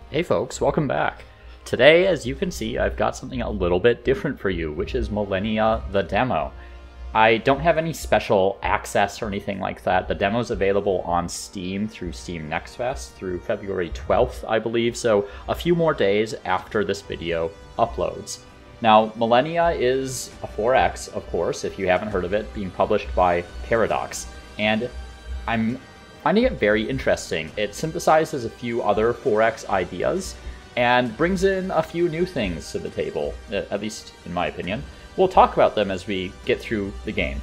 Hey folks, welcome back. Today, as you can see, I've got something a little bit different for you, which is Millennia, the demo. I don't have any special access or anything like that. The demo's available on Steam through Steam Next Fest through February 12th, I believe, so a few more days after this video uploads. Now, Millennia is a 4X, of course, if you haven't heard of it, being published by Paradox, and I'm finding it very interesting. It synthesizes a few other 4X ideas and brings in a few new things to the table, at least in my opinion. We'll talk about them as we get through the game.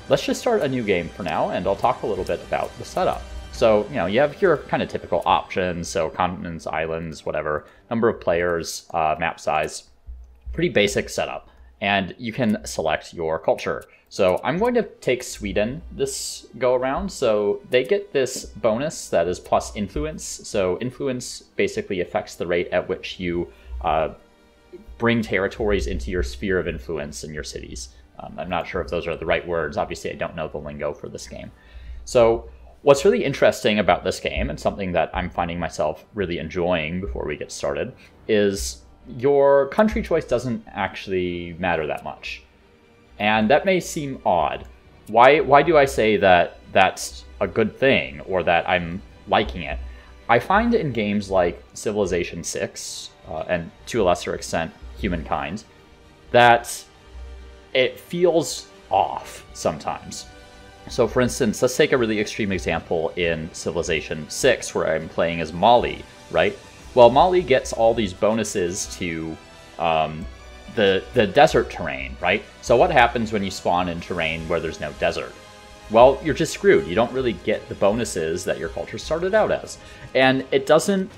Let's just start a new game for now, and I'll talk a little bit about the setup. So, you have your kind of typical options, so continents, islands, whatever, number of players, map size, pretty basic setup. And you can select your culture. So I'm going to take Sweden this go around. So they get this bonus that is plus influence. So influence basically affects the rate at which you bring territories into your sphere of influence in your cities. I'm not sure if those are the right words. Obviously, I don't know the lingo for this game. So what's really interesting about this game, and something that I'm finding myself really enjoying before we get started, is your country choice doesn't actually matter that much. And that may seem odd. Why do I say that that's a good thing, or that I'm liking it? I find in games like Civilization 6, and to a lesser extent, Humankind, that it feels off sometimes. So for instance, let's take a really extreme example in Civilization 6, where I'm playing as Mali, right? Well, Mali gets all these bonuses to the desert terrain, right? So what happens when you spawn in terrain where there's no desert? Well, you're just screwed. You don't really get the bonuses that your culture started out as. And it doesn't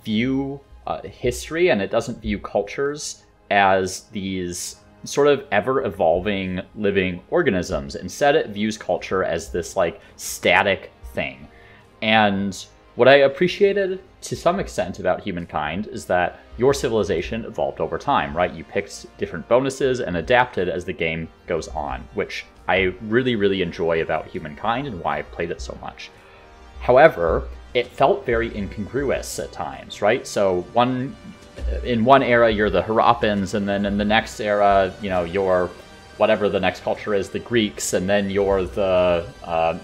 view history, and it doesn't view cultures as these sort of ever-evolving living organisms. Instead, it views culture as this like static thing. And what I appreciated to some extent about Humankind is that your civilization evolved over time, right? You picked different bonuses and adapted as the game goes on, which I really, really enjoy about Humankind and why I played it so much. However, it felt very incongruous at times, right? So in one era, you're the Harappans, and then in the next era, you're whatever the next culture is, the Greeks, and then you're the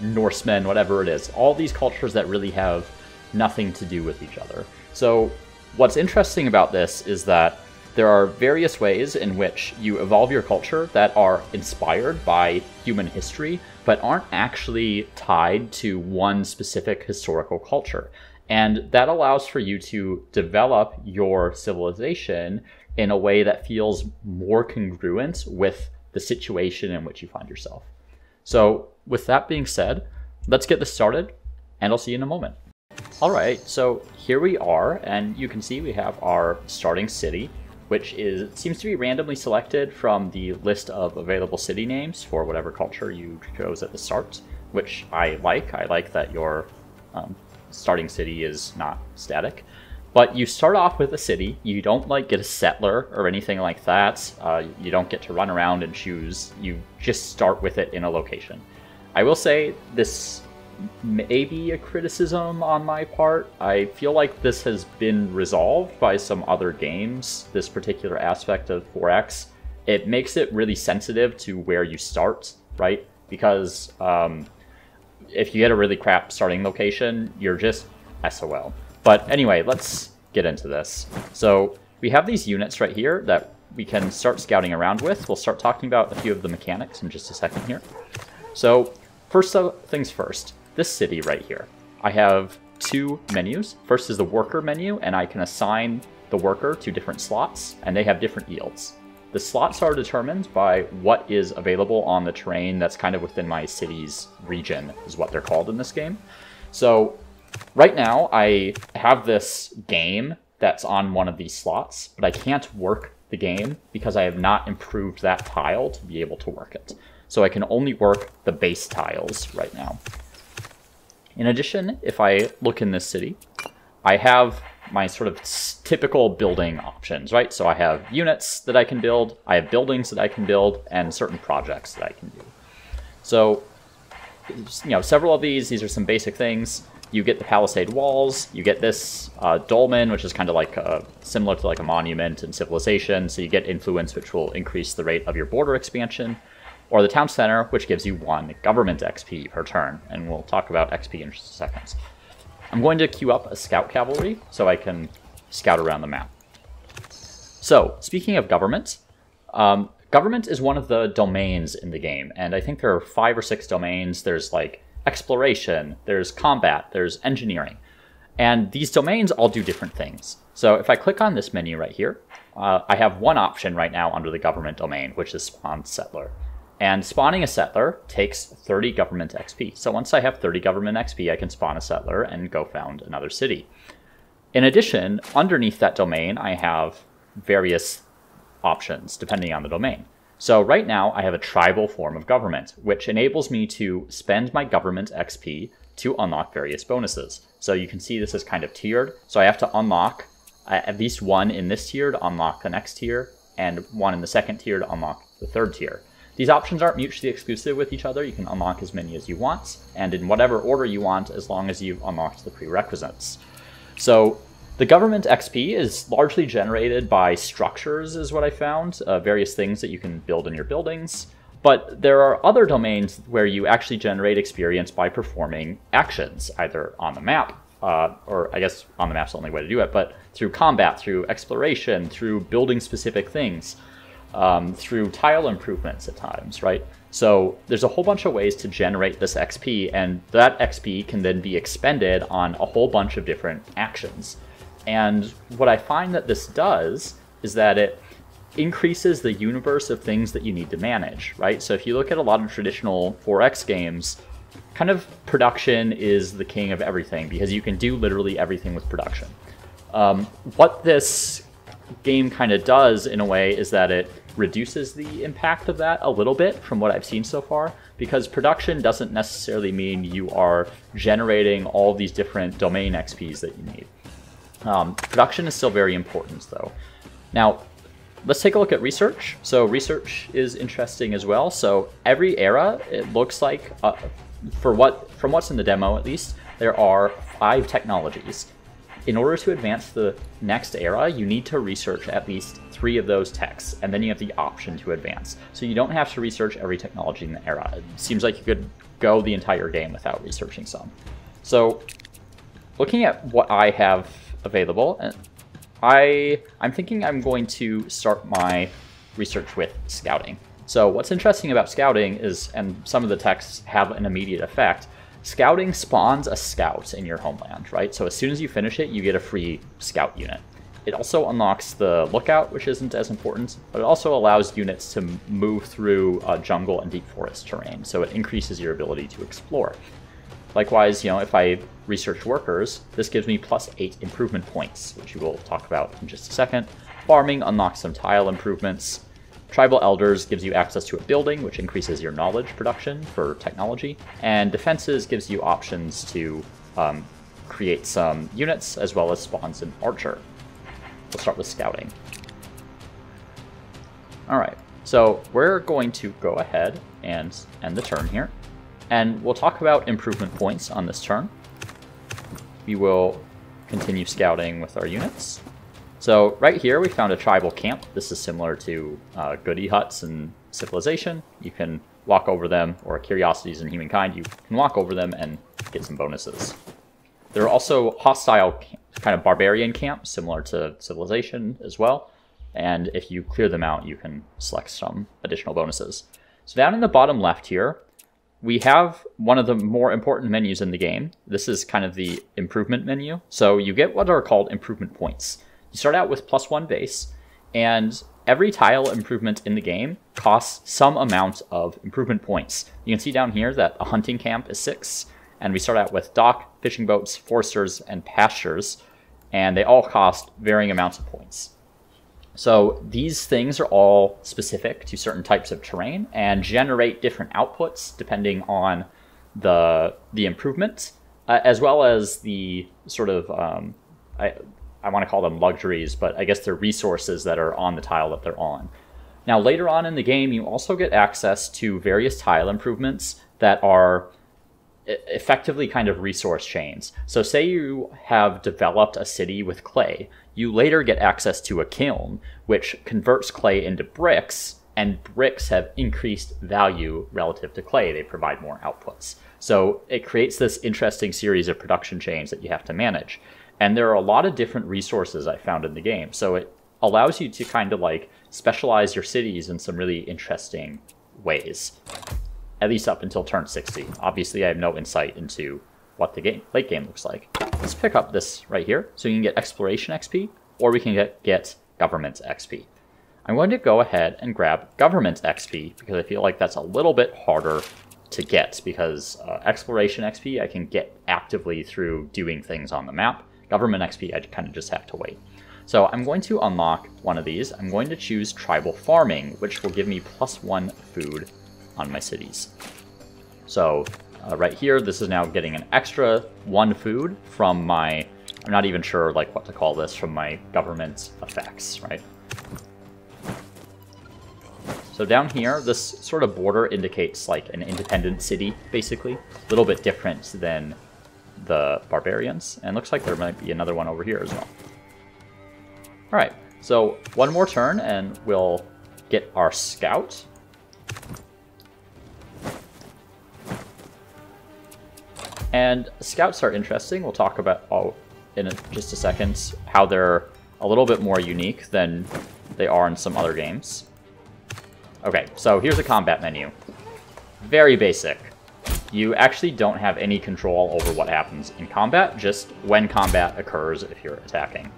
Norsemen, whatever it is. All these cultures that really have nothing to do with each other. So what's interesting about this is that there are various ways in which you evolve your culture that are inspired by human history, but aren't actually tied to one specific historical culture. And that allows for you to develop your civilization in a way that feels more congruent with the situation in which you find yourself. So with that being said, let's get this started, and I'll see you in a moment. All right, so here we are, and you can see we have our starting city, which seems to be randomly selected from the list of available city names for whatever culture you chose at the start, which I like. I like that your starting city is not static. But you start off with a city. You don't get a settler or anything like that. You don't get to run around and choose. You just start with it in a location. I will say this may be a criticism on my part. I feel like this has been resolved by some other games, this particular aspect of 4X. It makes it really sensitive to where you start, right? Because if you get a really crap starting location, you're just SOL. But anyway, let's get into this. So we have these units right here that we can start scouting around with. We'll start talking about a few of the mechanics in just a second here. So first things first, this city right here. I have two menus. First is the worker menu, and I can assign the worker to different slots, and they have different yields. The slots are determined by what is available on the terrain that's kind of within my city's region, is what they're called in this game. So right now, I have this game that's on one of these slots, but I can't work the game because I have not improved that tile to be able to work it. So I can only work the base tiles right now. In addition, if I look in this city, I have my sort of typical building options, right? So I have units that I can build, I have buildings that I can build, and certain projects that I can do. So, several of these are some basic things. you get the palisade walls, you get this dolmen, which is kind of like similar to like a monument in Civilization, so you get influence, which will increase the rate of your border expansion, or the town center, which gives you 1 government XP per turn, and we'll talk about XP in just a second. I'm going to queue up a scout cavalry so I can scout around the map. So, speaking of government, government is one of the domains in the game, and I think there are 5 or 6 domains. There's like exploration, there's combat, there's engineering. And these domains all do different things. So if I click on this menu right here, I have one option right now under the government domain, which is spawn settler. And spawning a settler takes 30 government XP. So once I have 30 government XP, I can spawn a settler and go found another city. In addition, underneath that domain, I have various options depending on the domain. So right now, I have a tribal form of government, which enables me to spend my government XP to unlock various bonuses. So you can see this is kind of tiered. So I have to unlock at least 1 in this tier to unlock the next tier, and 1 in the second tier to unlock the third tier. These options aren't mutually exclusive with each other. You can unlock as many as you want, and in whatever order you want, as long as you've unlocked the prerequisites. So the government XP is largely generated by structures, is what I found, various things that you can build in your buildings. But there are other domains where you actually generate experience by performing actions, either on the map, or I guess on the map's the only way to do it, but through combat, through exploration, through building specific things, through tile improvements at times, right? So there's a whole bunch of ways to generate this XP, and that XP can then be expended on a whole bunch of different actions. And what I find that this does is that it increases the universe of things that you need to manage, right? So if you look at a lot of traditional 4X games, kind of production is the king of everything because you can do literally everything with production. What this game kind of does in a way is that it reduces the impact of that a little bit from what I've seen so far, because production doesn't necessarily mean you are generating all these different domain XPs that you need. Production is still very important, though. Now, let's take a look at research. So research is interesting as well. So every era, it looks like, from what's in the demo at least, there are 5 technologies. In order to advance the next era, you need to research at least 3 of those techs, and then you have the option to advance. So you don't have to research every technology in the era. It seems like you could go the entire game without researching some. So looking at what I have available, I'm thinking I'm going to start my research with scouting. So what's interesting about scouting is, and some of the techs have an immediate effect, scouting spawns a scout in your homeland, right? So as soon as you finish it, you get a free scout unit. It also unlocks the lookout, which isn't as important, but it also allows units to move through jungle and deep forest terrain, so it increases your ability to explore. Likewise, if I research workers, this gives me +8 improvement points, which we will talk about in just a second. Farming unlocks some tile improvements. Tribal Elders gives you access to a building, which increases your knowledge production for technology. And Defenses gives you options to create some units, as well as spawns an archer. We'll start with scouting. Alright, so we're going to go ahead and end the turn here. And we'll talk about improvement points on this turn. We will continue scouting with our units. So right here we found a tribal camp. This is similar to goodie huts in Civilization. You can walk over them, or curiosities in humankind, you can walk over them and get some bonuses. There are also hostile kind of barbarian camps, similar to Civilization as well. And if you clear them out, you can select some additional bonuses. So down in the bottom left here, we have one of the more important menus in the game. This is kind of the improvement menu. So you get what are called improvement points. You start out with +1 base, and every tile improvement in the game costs some amount of improvement points. You can see down here that a hunting camp is 6, and we start out with dock, fishing boats, foresters, and pastures, and they all cost varying amounts of points. So these things are all specific to certain types of terrain and generate different outputs depending on the improvement, as well as the sort of, I want to call them luxuries, but I guess they're resources that are on the tile that they're on. Now later on in the game, you also get access to various tile improvements that are effectively kind of resource chains. So say you have developed a city with clay, you later get access to a kiln, which converts clay into bricks, and bricks have increased value relative to clay. They provide more outputs. So it creates this interesting series of production chains that you have to manage. And there are a lot of different resources I found in the game. So it allows you to kind of like specialize your cities in some really interesting ways, at least up until turn 60. Obviously, I have no insight into what the late game looks like. Let's pick up this right here. So you can get exploration XP, or we can get government XP. I'm going to go ahead and grab government XP because I feel like that's a little bit harder to get, because exploration XP I can get actively through doing things on the map. Government XP I kind of just have to wait. So I'm going to unlock one of these. I'm going to choose tribal farming, which will give me +1 food on my cities. So right here, this is now getting an extra 1 food from my, I'm not even sure like what to call this, from my government effects, right? So down here, this sort of border indicates like an independent city, basically. A little bit different than the barbarians. And looks like there might be another one over here as well. All right, so one more turn and we'll get our scout. And scouts are interesting. We'll talk about, in just a second, how they're a little bit more unique than they are in some other games. Okay, so here's the combat menu. Very basic. You actually don't have any control over what happens in combat, just when combat occurs if you're attacking.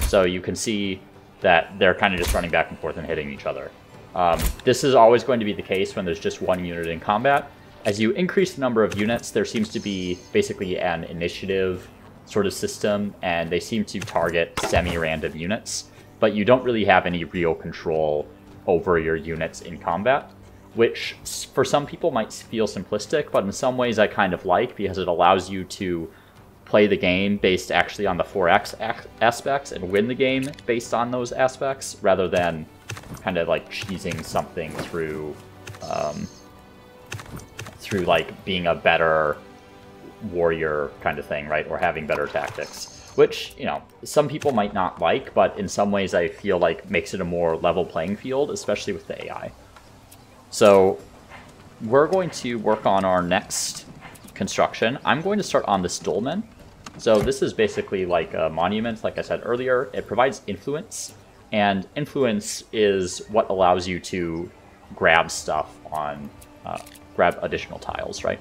So you can see that they're kind of just running back and forth and hitting each other. This is always going to be the case when there's just one unit in combat. As you increase the number of units, there seems to be basically an initiative sort of system, and they seem to target semi-random units, but you don't really have any real control over your units in combat, which for some people might feel simplistic, but in some ways I kind of like, because it allows you to play the game based actually on the 4X aspects and win the game based on those aspects, rather than kind of like cheesing something through through like being a better warrior kind of thing, right? Or having better tactics, which, you know, some people might not like, but in some ways I feel like makes it a more level playing field, especially with the AI. So we're going to work on our next construction. I'm going to start on this dolmen. So this is basically like a monument, like I said earlier. It provides influence, and influence is what allows you to grab stuff on, grab additional tiles, right?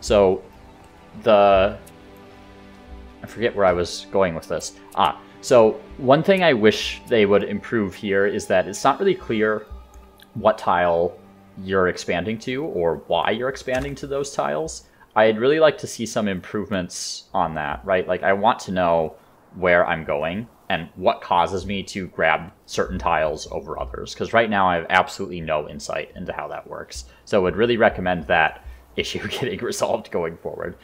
So I forget where I was going with this. So one thing I wish they would improve here is that it's not really clear what tile you're expanding to or why you're expanding to those tiles. I'd really like to see some improvements on that, right? Like, I want to know where I'm going and what causes me to grab certain tiles over others, because right now I have absolutely no insight into how that works. So I would really recommend that issue getting resolved going forward.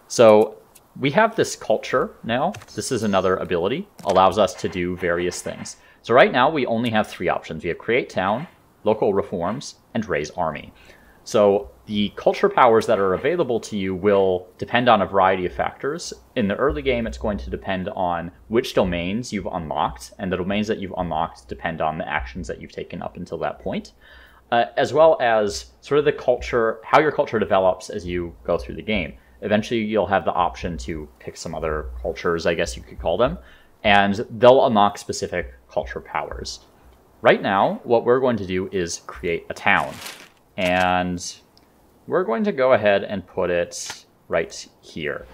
So we have this culture now. This is another ability, allows us to do various things. So right now we only have 3 options. We have create town, local reforms, and raise army. So the culture powers that are available to you will depend on a variety of factors. In the early game, it's going to depend on which domains you've unlocked, and the domains that you've unlocked depend on the actions that you've taken up until that point, as well as sort of the culture, how your culture develops as you go through the game. Eventually, you'll have the option to pick some other cultures, I guess you could call them, and they'll unlock specific culture powers. Right now, what we're going to do is create a town. And we're going to go ahead and put it right here.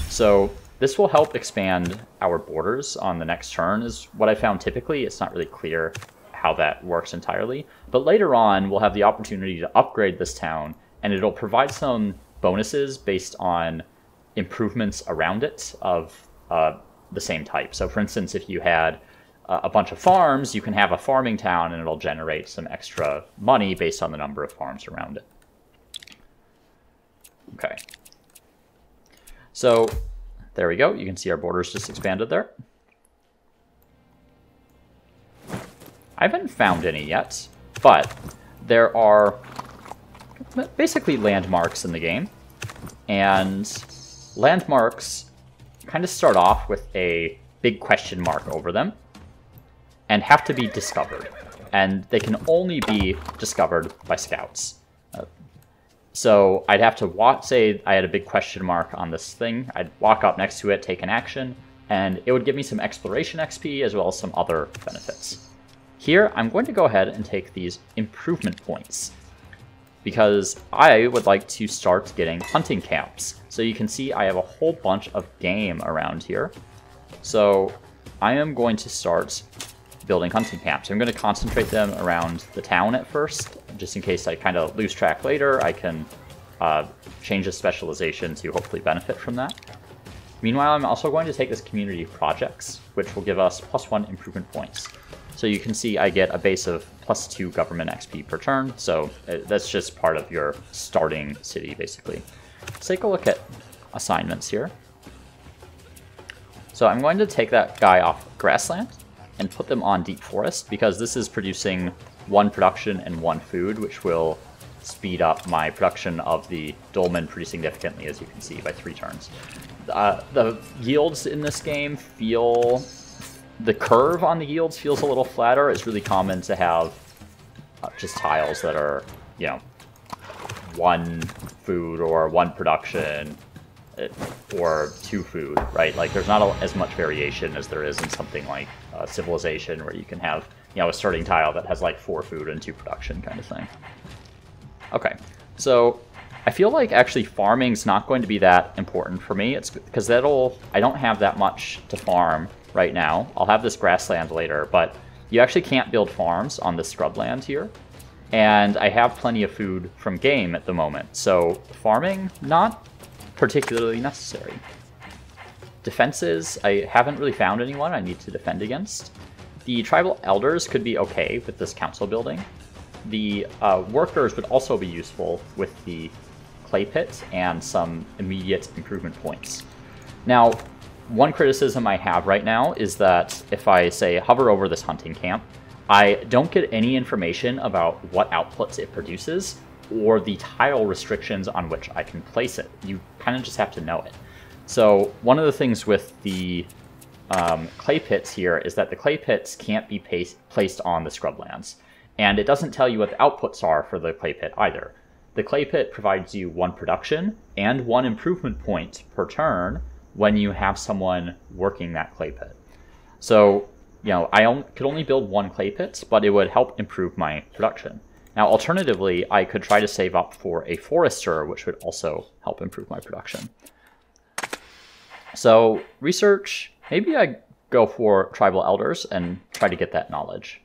So this will help expand our borders on the next turn, is what I found typically. It's not really clear how that works entirely. But later on, we'll have the opportunity to upgrade this town, and it'll provide some bonuses based on improvements around it of the same type. So for instance, if you had a bunch of farms, you can have a farming town and it'll generate some extra money based on the number of farms around it. Okay. So there we go. You can see our borders just expanded there. I haven't found any yet, but there are basically landmarks in the game. And landmarks kind of start off with a big question mark over them and have to be discovered. And they can only be discovered by scouts. So I'd have to say I had a big question mark on this thing. I'd walk up next to it, take an action, and it would give me some exploration XP as well as some other benefits. Here, I'm going to go ahead and take these improvement points because I would like to start getting hunting camps. So you can see I have a whole bunch of game around here. So I am going to start building hunting camps. I'm going to concentrate them around the town at first, just in case I kind of lose track later. I can change the specialization to hopefully benefit from that. Meanwhile, I'm also going to take this community projects, which will give us +1 improvement points. So you can see I get a base of +2 government XP per turn, so that's just part of your starting city, basically. Let's take a look at assignments here. So I'm going to take that guy off grassland and put them on deep forest, because this is producing 1 production and 1 food, which will speed up my production of the dolmen pretty significantly, as you can see, by 3 turns. The yields in this game feel... The curve on the yields feels a little flatter. It's really common to have just tiles that are, you know, 1 food or 1 production or 2 food, right? Like, there's not as much variation as there is in something like Civilization, where you can have, you know, a starting tile that has like 4 food and 2 production kind of thing. Okay, so I feel like actually farming's not going to be that important for me. It's because I don't have that much to farm right now. I'll have this grassland later, but you actually can't build farms on this scrubland here. And I have plenty of food from game at the moment, so farming, not particularly necessary. Defenses, I haven't really found anyone I need to defend against. The tribal elders could be okay with this council building. The workers would also be useful with the clay pit and some immediate improvement points. Now, one criticism I have right now is that if I, say, hover over this hunting camp, I don't get any information about what outputs it produces or the tile restrictions on which I can place it. You kind of just have to know it. So one of the things with the clay pits here is that the clay pits can't be placed on the scrublands. And it doesn't tell you what the outputs are for the clay pit either. The clay pit provides you 1 production and 1 improvement point per turn when you have someone working that clay pit. So, you know, I could only build 1 clay pit, but it would help improve my production. Now, alternatively, I could try to save up for a forester, which would also help improve my production. So, research, maybe I go for tribal elders and try to get that knowledge.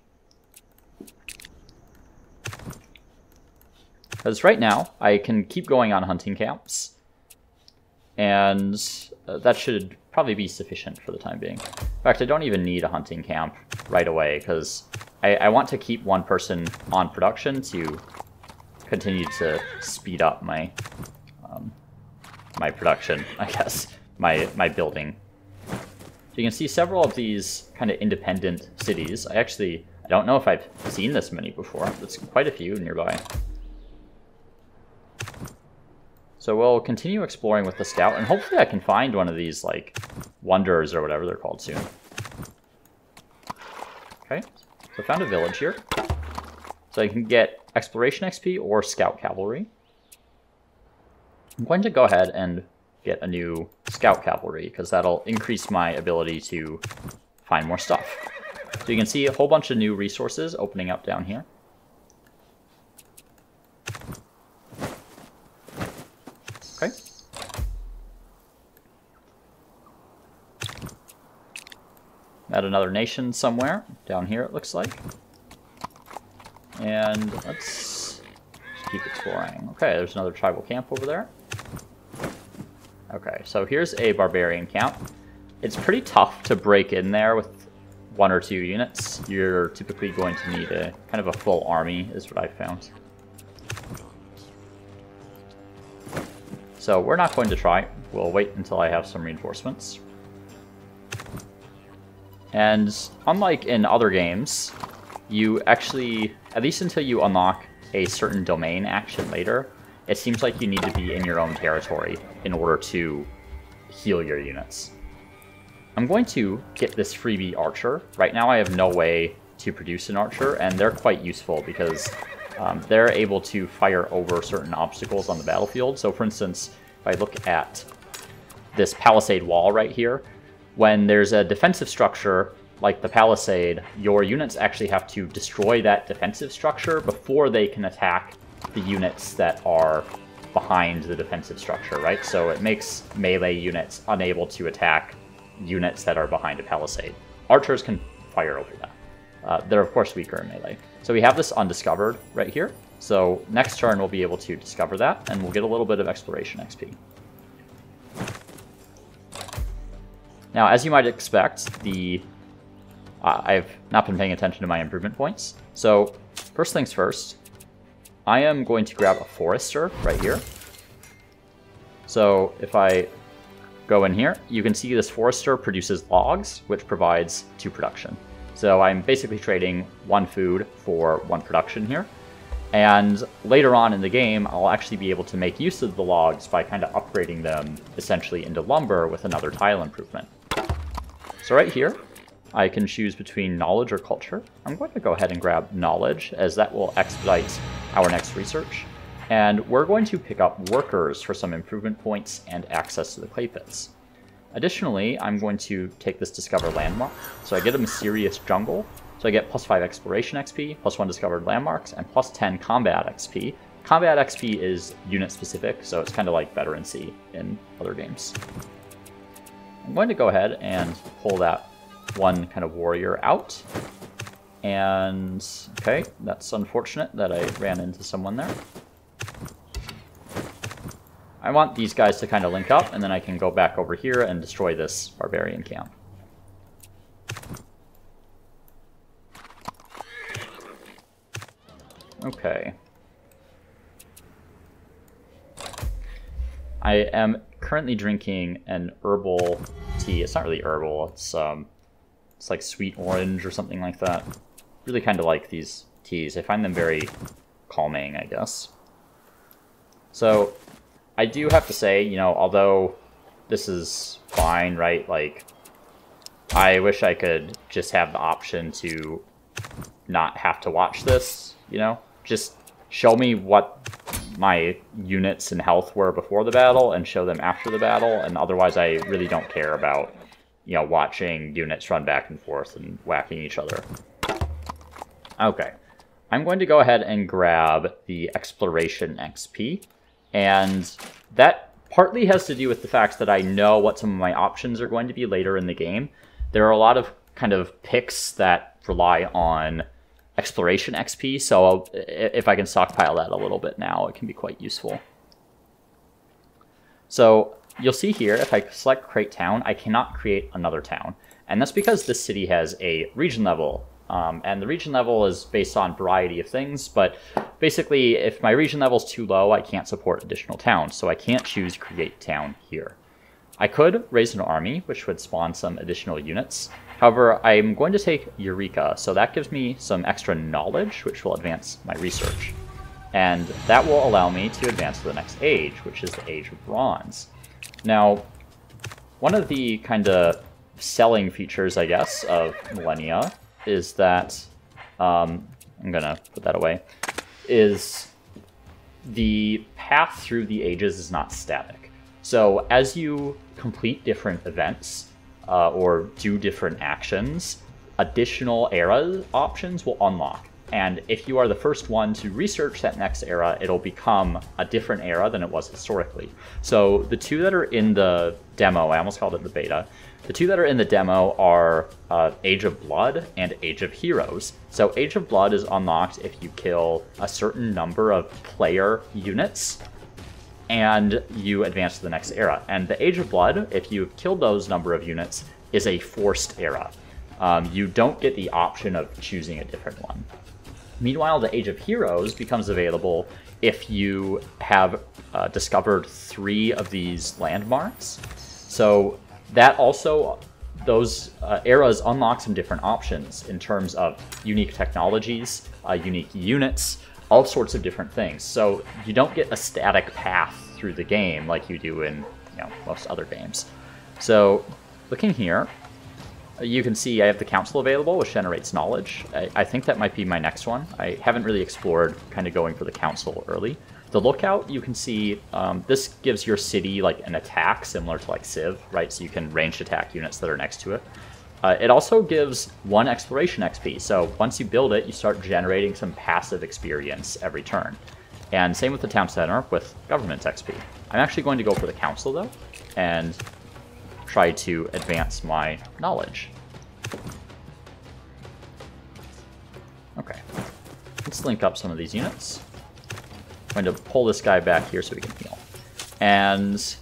Because right now, I can keep going on hunting camps, and that should probably be sufficient for the time being. In fact, I don't even need a hunting camp right away, because I want to keep 1 person on production to continue to speed up my my production, I guess, my building. So you can see several of these kind of independent cities. I don't know if I've seen this many before. There's quite a few nearby. So we'll continue exploring with the scout, and hopefully I can find one of these, like, wonders or whatever they're called soon. Okay, so I found a village here. So I can get exploration XP or scout cavalry. I'm going to go ahead and get a new scout cavalry, because that'll increase my ability to find more stuff. So you can see a whole bunch of new resources opening up down here. Okay. At another nation somewhere down here, it looks like. And let's keep exploring. Okay, there's another tribal camp over there. Okay, so here's a barbarian camp. It's pretty tough to break in there with 1 or 2 units. You're typically going to need a kind of a full army, is what I found. So we're not going to try. We'll wait until I have some reinforcements. And unlike in other games, you actually, at least until you unlock a certain domain action later, it seems like you need to be in your own territory in order to heal your units. I'm going to get this freebie archer. Right now I have no way to produce an archer, and they're quite useful because they're able to fire over certain obstacles on the battlefield. So for instance, if I look at this palisade wall right here, when there's a defensive structure like the palisade, your units actually have to destroy that defensive structure before they can attack the units that are behind the defensive structure, right? So it makes melee units unable to attack units that are behind a palisade. Archers can fire over that. They're of course weaker in melee. So we have this undiscovered right here. So next turn we'll be able to discover that, and we'll get a little bit of exploration XP. Now, as you might expect, I've not been paying attention to my improvement points. So first things first, I am going to grab a forester right here. So if I go in here, you can see this forester produces logs, which provides 2 production. So I'm basically trading 1 food for 1 production here. And later on in the game, I'll actually be able to make use of the logs by kind of upgrading them essentially into lumber with another tile improvement. So right here, I can choose between knowledge or culture. I'm going to go ahead and grab knowledge, as that will expedite our next research. And we're going to pick up workers for some improvement points and access to the clay pits. Additionally, I'm going to take this discover landmark. So I get a mysterious jungle. So I get +5 exploration XP, +1 discovered landmarks, and +10 combat XP. Combat XP is unit specific, so it's kind of like veterancy in other games. I'm going to go ahead and pull that 1 kind of warrior out. And, okay, that's unfortunate that I ran into someone there. I want these guys to kind of link up, and then I can go back over here and destroy this barbarian camp. Okay. I am currently drinking an herbal tea. It's not really herbal, it's like sweet orange or something like that. Really kind of like these teas. I find them very calming, I guess. So I do have to say, you know, although this is fine, right? Like, I wish I could just have the option to not have to watch this, you know? Just show me what my units and health were before the battle and show them after the battle, and otherwise I really don't care about, you know, watching units run back and forth and whacking each other. Okay, I'm going to go ahead and grab the exploration XP, and that partly has to do with the fact that I know what some of my options are going to be later in the game. There are a lot of kind of picks that rely on exploration XP, so if I can stockpile that a little bit now, it can be quite useful. So you'll see here, if I select create town, I cannot create another town. And that's because this city has a region level. And the region level is based on a variety of things, but basically if my region level is too low, I can't support additional towns, so I can't choose create town here. I could raise an army, which would spawn some additional units. However, I'm going to take Eureka, so that gives me some extra knowledge, which will advance my research. And that will allow me to advance to the next age, which is the Age of Bronze. Now, one of the kind of selling features, I guess, of Millennia is that, I'm going to put that away, is the path through the ages is not static. So as you complete different events, or do different actions, additional era options will unlock. And if you are the first one to research that next era, it'll become a different era than it was historically. So the 2 that are in the demo, I almost called it the beta, the 2 that are in the demo are Age of Blood and Age of Heroes. So Age of Blood is unlocked if you kill a certain number of player units, and you advance to the next era. And the Age of Blood, if you've killed those number of units, is a forced era. You don't get the option of choosing a different one. Meanwhile, the Age of Heroes becomes available if you have discovered 3 of these landmarks. So that also, those eras unlock some different options in terms of unique technologies, unique units, all sorts of different things. So you don't get a static path through the game like you do in most other games. So looking here, you can see I have the council available, which generates knowledge. I think that might be my next one. I haven't really explored kind of going for the council early. The lookout, you can see, this gives your city like an attack similar to like Civ, right? So you can ranged attack units that are next to it. It also gives 1 exploration XP, so once you build it, you start generating some passive experience every turn. And same with the town center with government XP. I'm actually going to go for the council though, and try to advance my knowledge. Okay, let's link up some of these units. I'm going to pull this guy back here so we can heal. And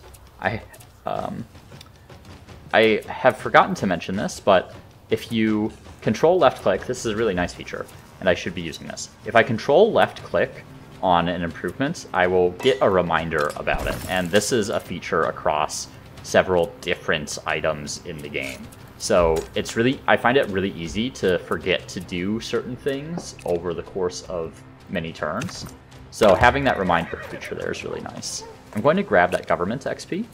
I have forgotten to mention this, but if you control left click, this is a really nice feature, and I should be using this. If I control left click on an improvement, I will get a reminder about it. And this is a feature across several different items in the game. So it's really, I find it really easy to forget to do certain things over the course of many turns. So having that reminder feature there is really nice. I'm going to grab that government XP.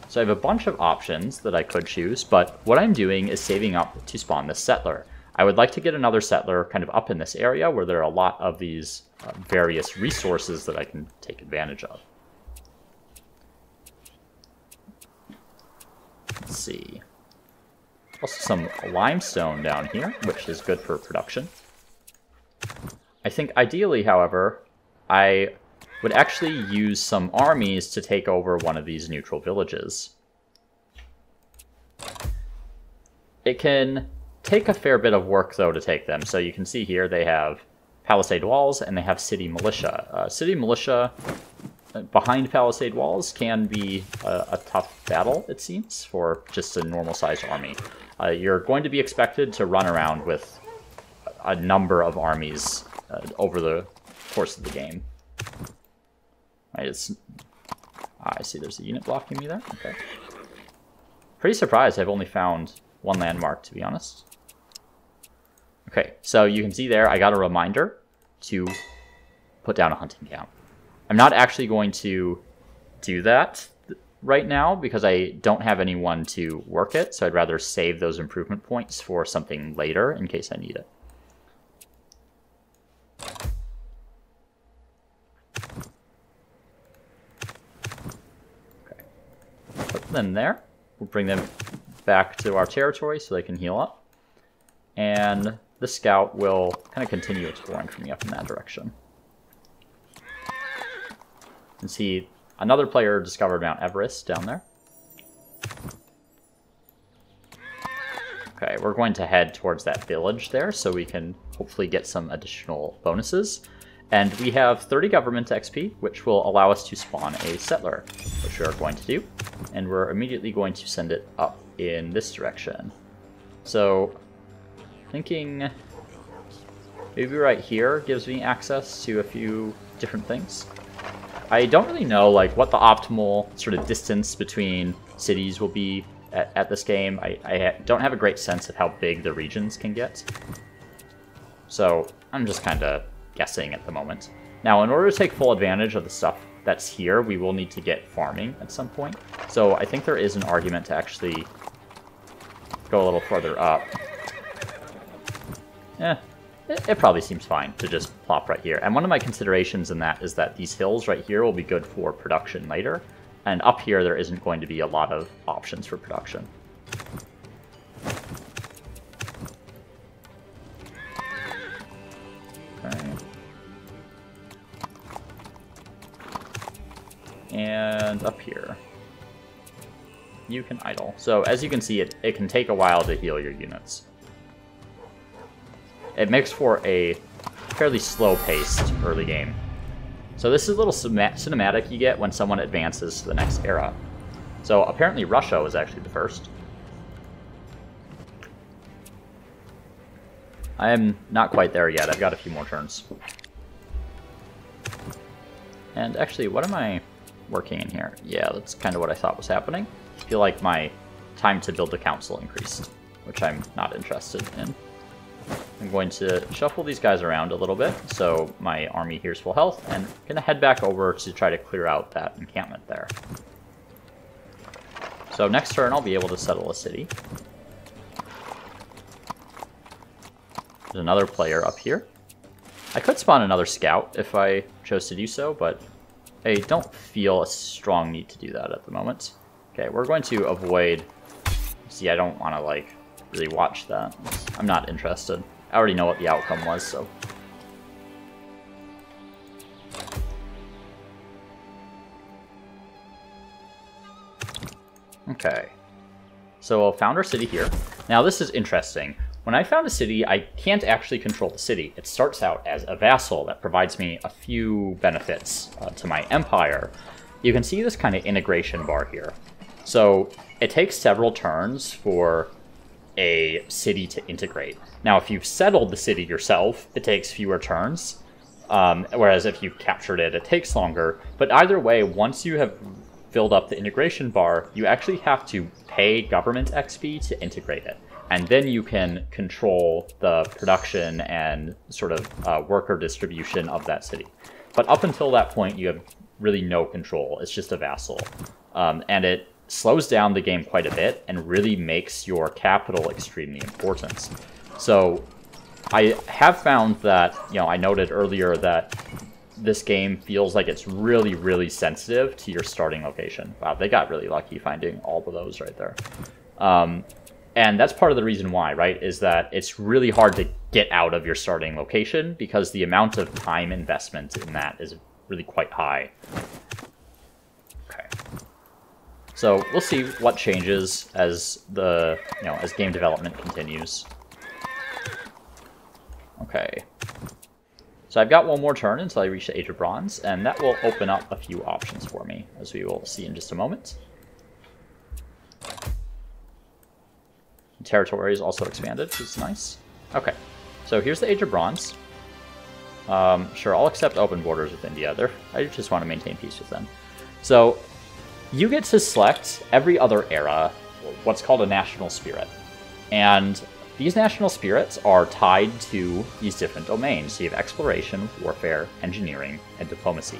So I have a bunch of options that I could choose, but what I'm doing is saving up to spawn this settler. I would like to get another settler kind of up in this area where there are a lot of these various resources that I can take advantage of. Let's see. Also some limestone down here, which is good for production. I think ideally, however, I would actually use some armies to take over one of these neutral villages. It can take a fair bit of work, though, to take them. So you can see here they have palisade walls and they have city militia. City militia behind palisade walls can be a tough battle, it seems, for just a normal-sized army. You're going to be expected to run around with a number of armies over the course of the game. Right, I see there's a unit blocking me there. Okay. Pretty surprised I've only found 1 landmark, to be honest. Okay, so you can see there I got a reminder to put down a hunting camp. I'm not actually going to do that right now because I don't have anyone to work it, so I'd rather save those improvement points for something later in case I need it. Okay, put them there. We'll bring them back to our territory so they can heal up. And the scout will kind of continue exploring for me up in that direction. You can see another player discovered Mount Everest down there. Okay, we're going to head towards that village there so we can hopefully get some additional bonuses. And we have 30 government XP, which will allow us to spawn a settler, which we are going to do. And we're immediately going to send it up in this direction. So, thinking maybe right here gives me access to a few different things. I don't really know like what the optimal sort of distance between cities will be at this game. I don't have a great sense of how big the regions can get. So I'm just kind of guessing at the moment. Now, in order to take full advantage of the stuff that's here, we will need to get farming at some point. So I think there is an argument to actually go a little further up. It probably seems fine to just plop right here. And one of my considerations in that is that these hills right here will be good for production later. And up here, there isn't going to be a lot of options for production. Okay. And up here, you can idle. So as you can see, it can take a while to heal your units. It makes for a fairly slow-paced early game. So this is a little cinematic you get when someone advances to the next era. So apparently Russia was actually the first. I am not quite there yet. I've got a few more turns. And actually, what am I working in here? Yeah, that's kind of what I thought was happening. I feel like my time to build a council increased, which I'm not interested in. I'm going to shuffle these guys around a little bit so my army here's full health, and I'm going to head back over to try to clear out that encampment there. So next turn I'll be able to settle a city. There's another player up here. I could spawn another scout if I chose to do so, but I don't feel a strong need to do that at the moment. Okay, we're going to avoid... See, I don't want to, like, really watch that. I'm not interested. I already know what the outcome was, so... Okay. So I'll found our city here. Now this is interesting. When I found a city, I can't actually control the city. It starts out as a vassal that provides me a few benefits to my empire. You can see this kind of integration bar here. So it takes several turns for a city to integrate. Now, if you've settled the city yourself, it takes fewer turns, whereas if you've captured it, it takes longer. But either way, once you have filled up the integration bar, you actually have to pay government XP to integrate it. And then you can control the production and sort of worker distribution of that city. But up until that point, you have really no control. It's just a vassal. And it slows down the game quite a bit and really makes your capital extremely important. So I have found that, you know, I noted earlier that this game feels like it's really, really sensitive to your starting location. Wow, they got really lucky finding all of those right there. And that's part of the reason why, right, is that it's really hard to get out of your starting location because the amount of time investment in that is really quite high. Okay. So we'll see what changes as the, you know, as game development continues. Okay. So I've got one more turn until I reach the Age of Bronze, and that will open up a few options for me, as we will see in just a moment. Territory is also expanded, which is nice. Okay, so here's the Age of Bronze. Sure, I'll accept open borders with India. I just want to maintain peace with them. So you get to select every other era what's called a national spirit. And these national spirits are tied to these different domains. So you have exploration, warfare, engineering, and diplomacy.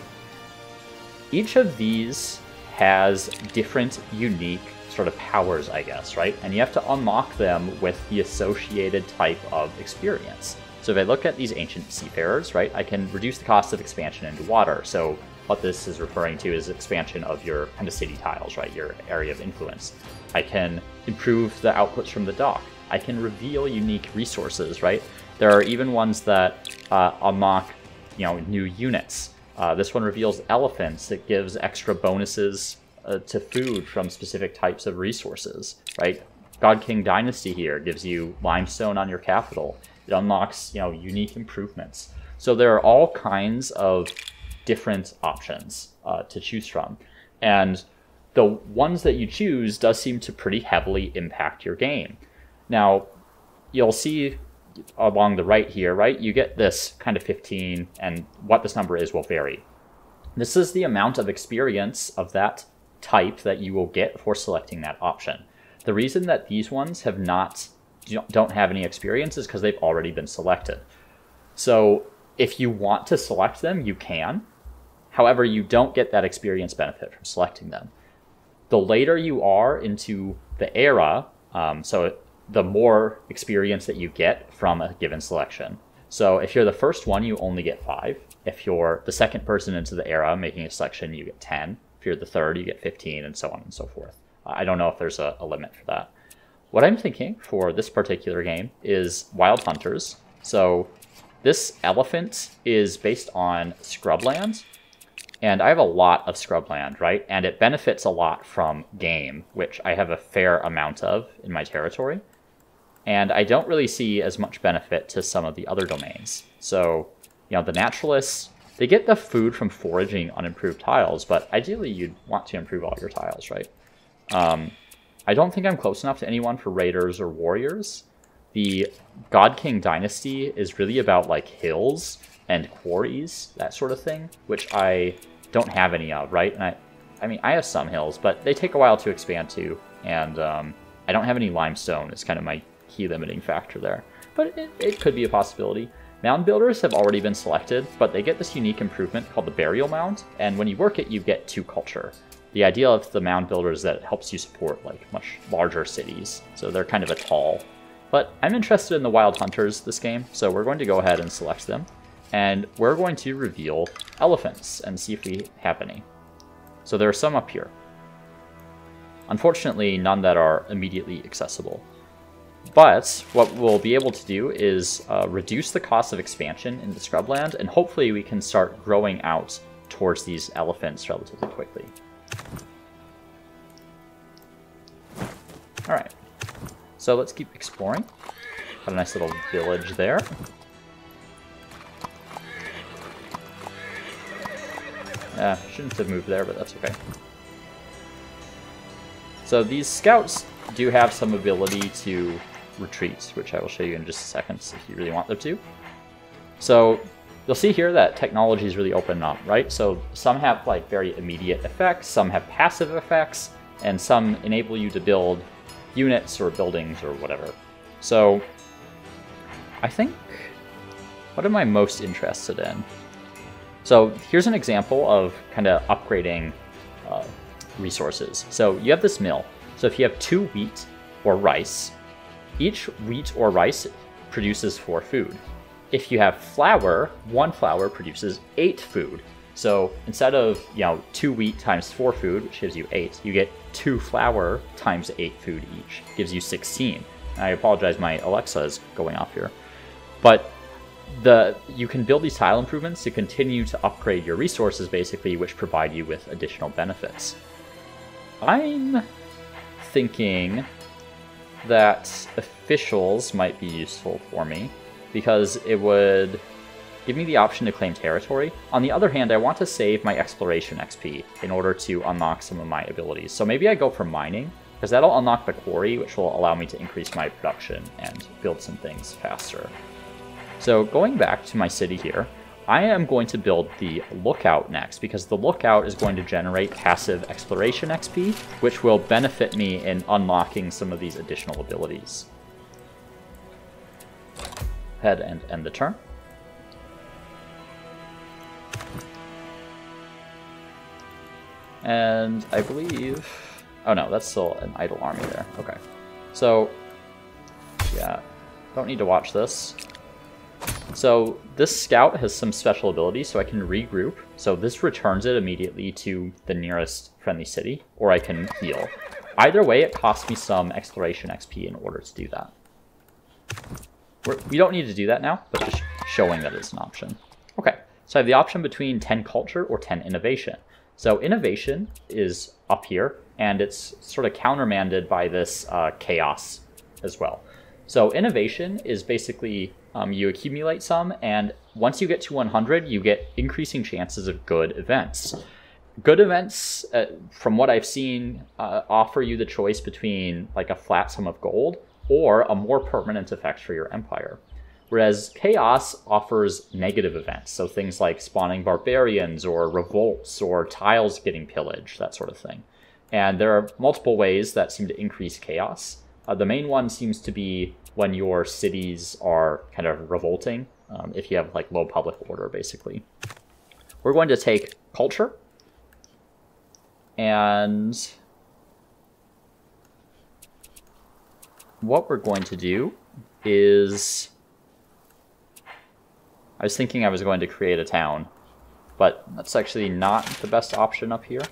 Each of these has different, unique sort of powers, I guess, right? And you have to unlock them with the associated type of experience. So if I look at these ancient seafarers, right, I can reduce the cost of expansion into water. So what this is referring to is expansion of your kind of city tiles, right, your area of influence. I can improve the outputs from the dock. I can reveal unique resources, right? There are even ones that unlock, you know, new units. This one reveals elephants. It gives extra bonuses to food from specific types of resources, right? God King Dynasty here gives you limestone on your capital. It unlocks, you know, unique improvements. So there are all kinds of different options to choose from. And the ones that you choose does seem to pretty heavily impact your game. Now, you'll see along the right here, right? You get this kind of 15, and what this number is will vary. This is the amount of experience of that type that you will get for selecting that option. The reason that these ones don't have any experience is because they've already been selected. So if you want to select them, you can. However, you don't get that experience benefit from selecting them. The later you are into the era, so the more experience that you get from a given selection. So if you're the first one, you only get 5. If you're the second person into the era making a selection, you get 10. If you're the third, you get 15, and so on and so forth. I don't know if there's a limit for that. What I'm thinking for this particular game is Wild Hunters. So this elephant is based on scrubland, and I have a lot of scrubland, right? And it benefits a lot from game, which I have a fair amount of in my territory. And I don't really see as much benefit to some of the other domains. So, you know, the naturalists, they get the food from foraging unimproved tiles, but ideally you'd want to improve all your tiles, right? I don't think I'm close enough to anyone for raiders or warriors. The God King Dynasty is really about like hills and quarries, that sort of thing, which I don't have any of, right? And I mean, I have some hills, but they take a while to expand to, and I don't have any limestone. It's kind of my key limiting factor there. but it could be a possibility. Mound builders have already been selected, but they get this unique improvement called the burial mound, and when you work it, you get 2 culture. The idea of the mound builder is that it helps you support like much larger cities, so they're kind of a tall. But I'm interested in the wild hunters this game, so we're going to go ahead and select them, and we're going to reveal elephants and see if we have any. So there are some up here. Unfortunately, none that are immediately accessible. But what we'll be able to do is reduce the cost of expansion in the scrubland, and hopefully we can start growing out towards these elephants relatively quickly. Alright, so let's keep exploring. Got a nice little village there. Shouldn't have moved there, but that's okay. So these scouts do have some ability to retreat, which I will show you in just a second if you really want them to. So you'll see here that technology is really open up, right? So some have like very immediate effects, some have passive effects, and some enable you to build units or buildings or whatever. So I think, what am I most interested in? So here's an example of kind of upgrading resources. So you have this mill. So if you have 2 wheat or rice, each wheat or rice produces 4 food. If you have flour, 1 flour produces 8 food. So instead of 2 wheat times 4 food, which gives you 8, you get 2 flour times 8 food each, gives you 16. I apologize, my Alexa is going off here. But you can build these tile improvements to continue to upgrade your resources, basically, which provide you with additional benefits. I'm thinking that officials might be useful for me, because it would give me the option to claim territory. On the other hand, I want to save my exploration XP in order to unlock some of my abilities. So maybe I go for mining, because that'll unlock the quarry, which will allow me to increase my production and build some things faster. So going back to my city here, I am going to build the lookout next, because the lookout is going to generate passive exploration XP, which will benefit me in unlocking some of these additional abilities. Head and end the turn. And I believe... oh no, that's still an idle army there. Okay. So, yeah, don't need to watch this. So this scout has some special abilities, so I can regroup. So this returns it immediately to the nearest friendly city, or I can heal. Either way, it costs me some exploration XP in order to do that. We don't need to do that now, but just showing that it's an option. Okay, so I have the option between 10 culture or 10 innovation. So innovation is up here, and it's sort of countermanded by this chaos as well. So innovation is basically you accumulate some, and once you get to 100, you get increasing chances of good events. Good events, from what I've seen, offer you the choice between like a flat sum of gold or a more permanent effect for your empire. Whereas chaos offers negative events, so things like spawning barbarians or revolts or tiles getting pillaged, that sort of thing. And there are multiple ways that seem to increase chaos. The main one seems to be when your cities are kind of revolting, if you have like low public order, basically. We're going to take culture, and what we're going to do is, I was thinking I was going to create a town, but that's actually not the best option up here.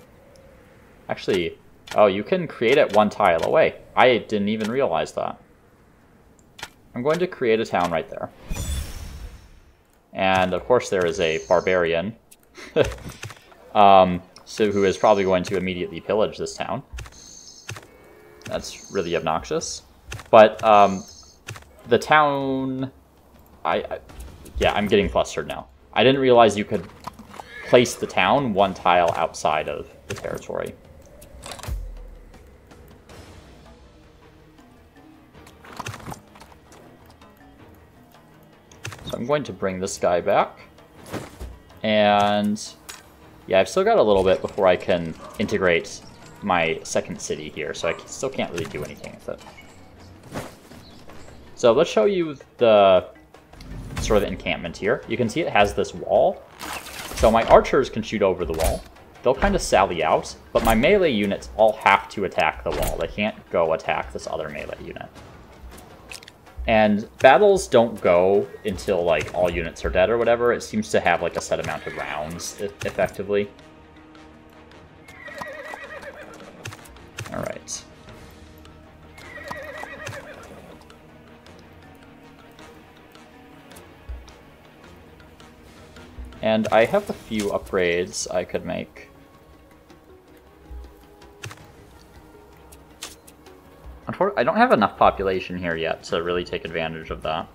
Actually, oh, you can create it 1 tile away. I didn't even realize that. I'm going to create a town right there. And of course there is a barbarian so who is probably going to immediately pillage this town. That's really obnoxious. But the town... yeah, I'm getting flustered now. I didn't realize you could place the town 1 tile outside of the territory. So I'm going to bring this guy back. And yeah, I've still got a little bit before I can integrate my second city here, so I still can't really do anything with it. So let's show you the sort of encampment here. You can see it has this wall. So my archers can shoot over the wall. They'll kind of sally out, but my melee units all have to attack the wall. They can't go attack this other melee unit. And battles don't go until, like, all units are dead or whatever. It seems to have, like, a set amount of rounds, effectively. Alright. And I have a few upgrades I could make. Unfortunately, I don't have enough population here yet to really take advantage of that.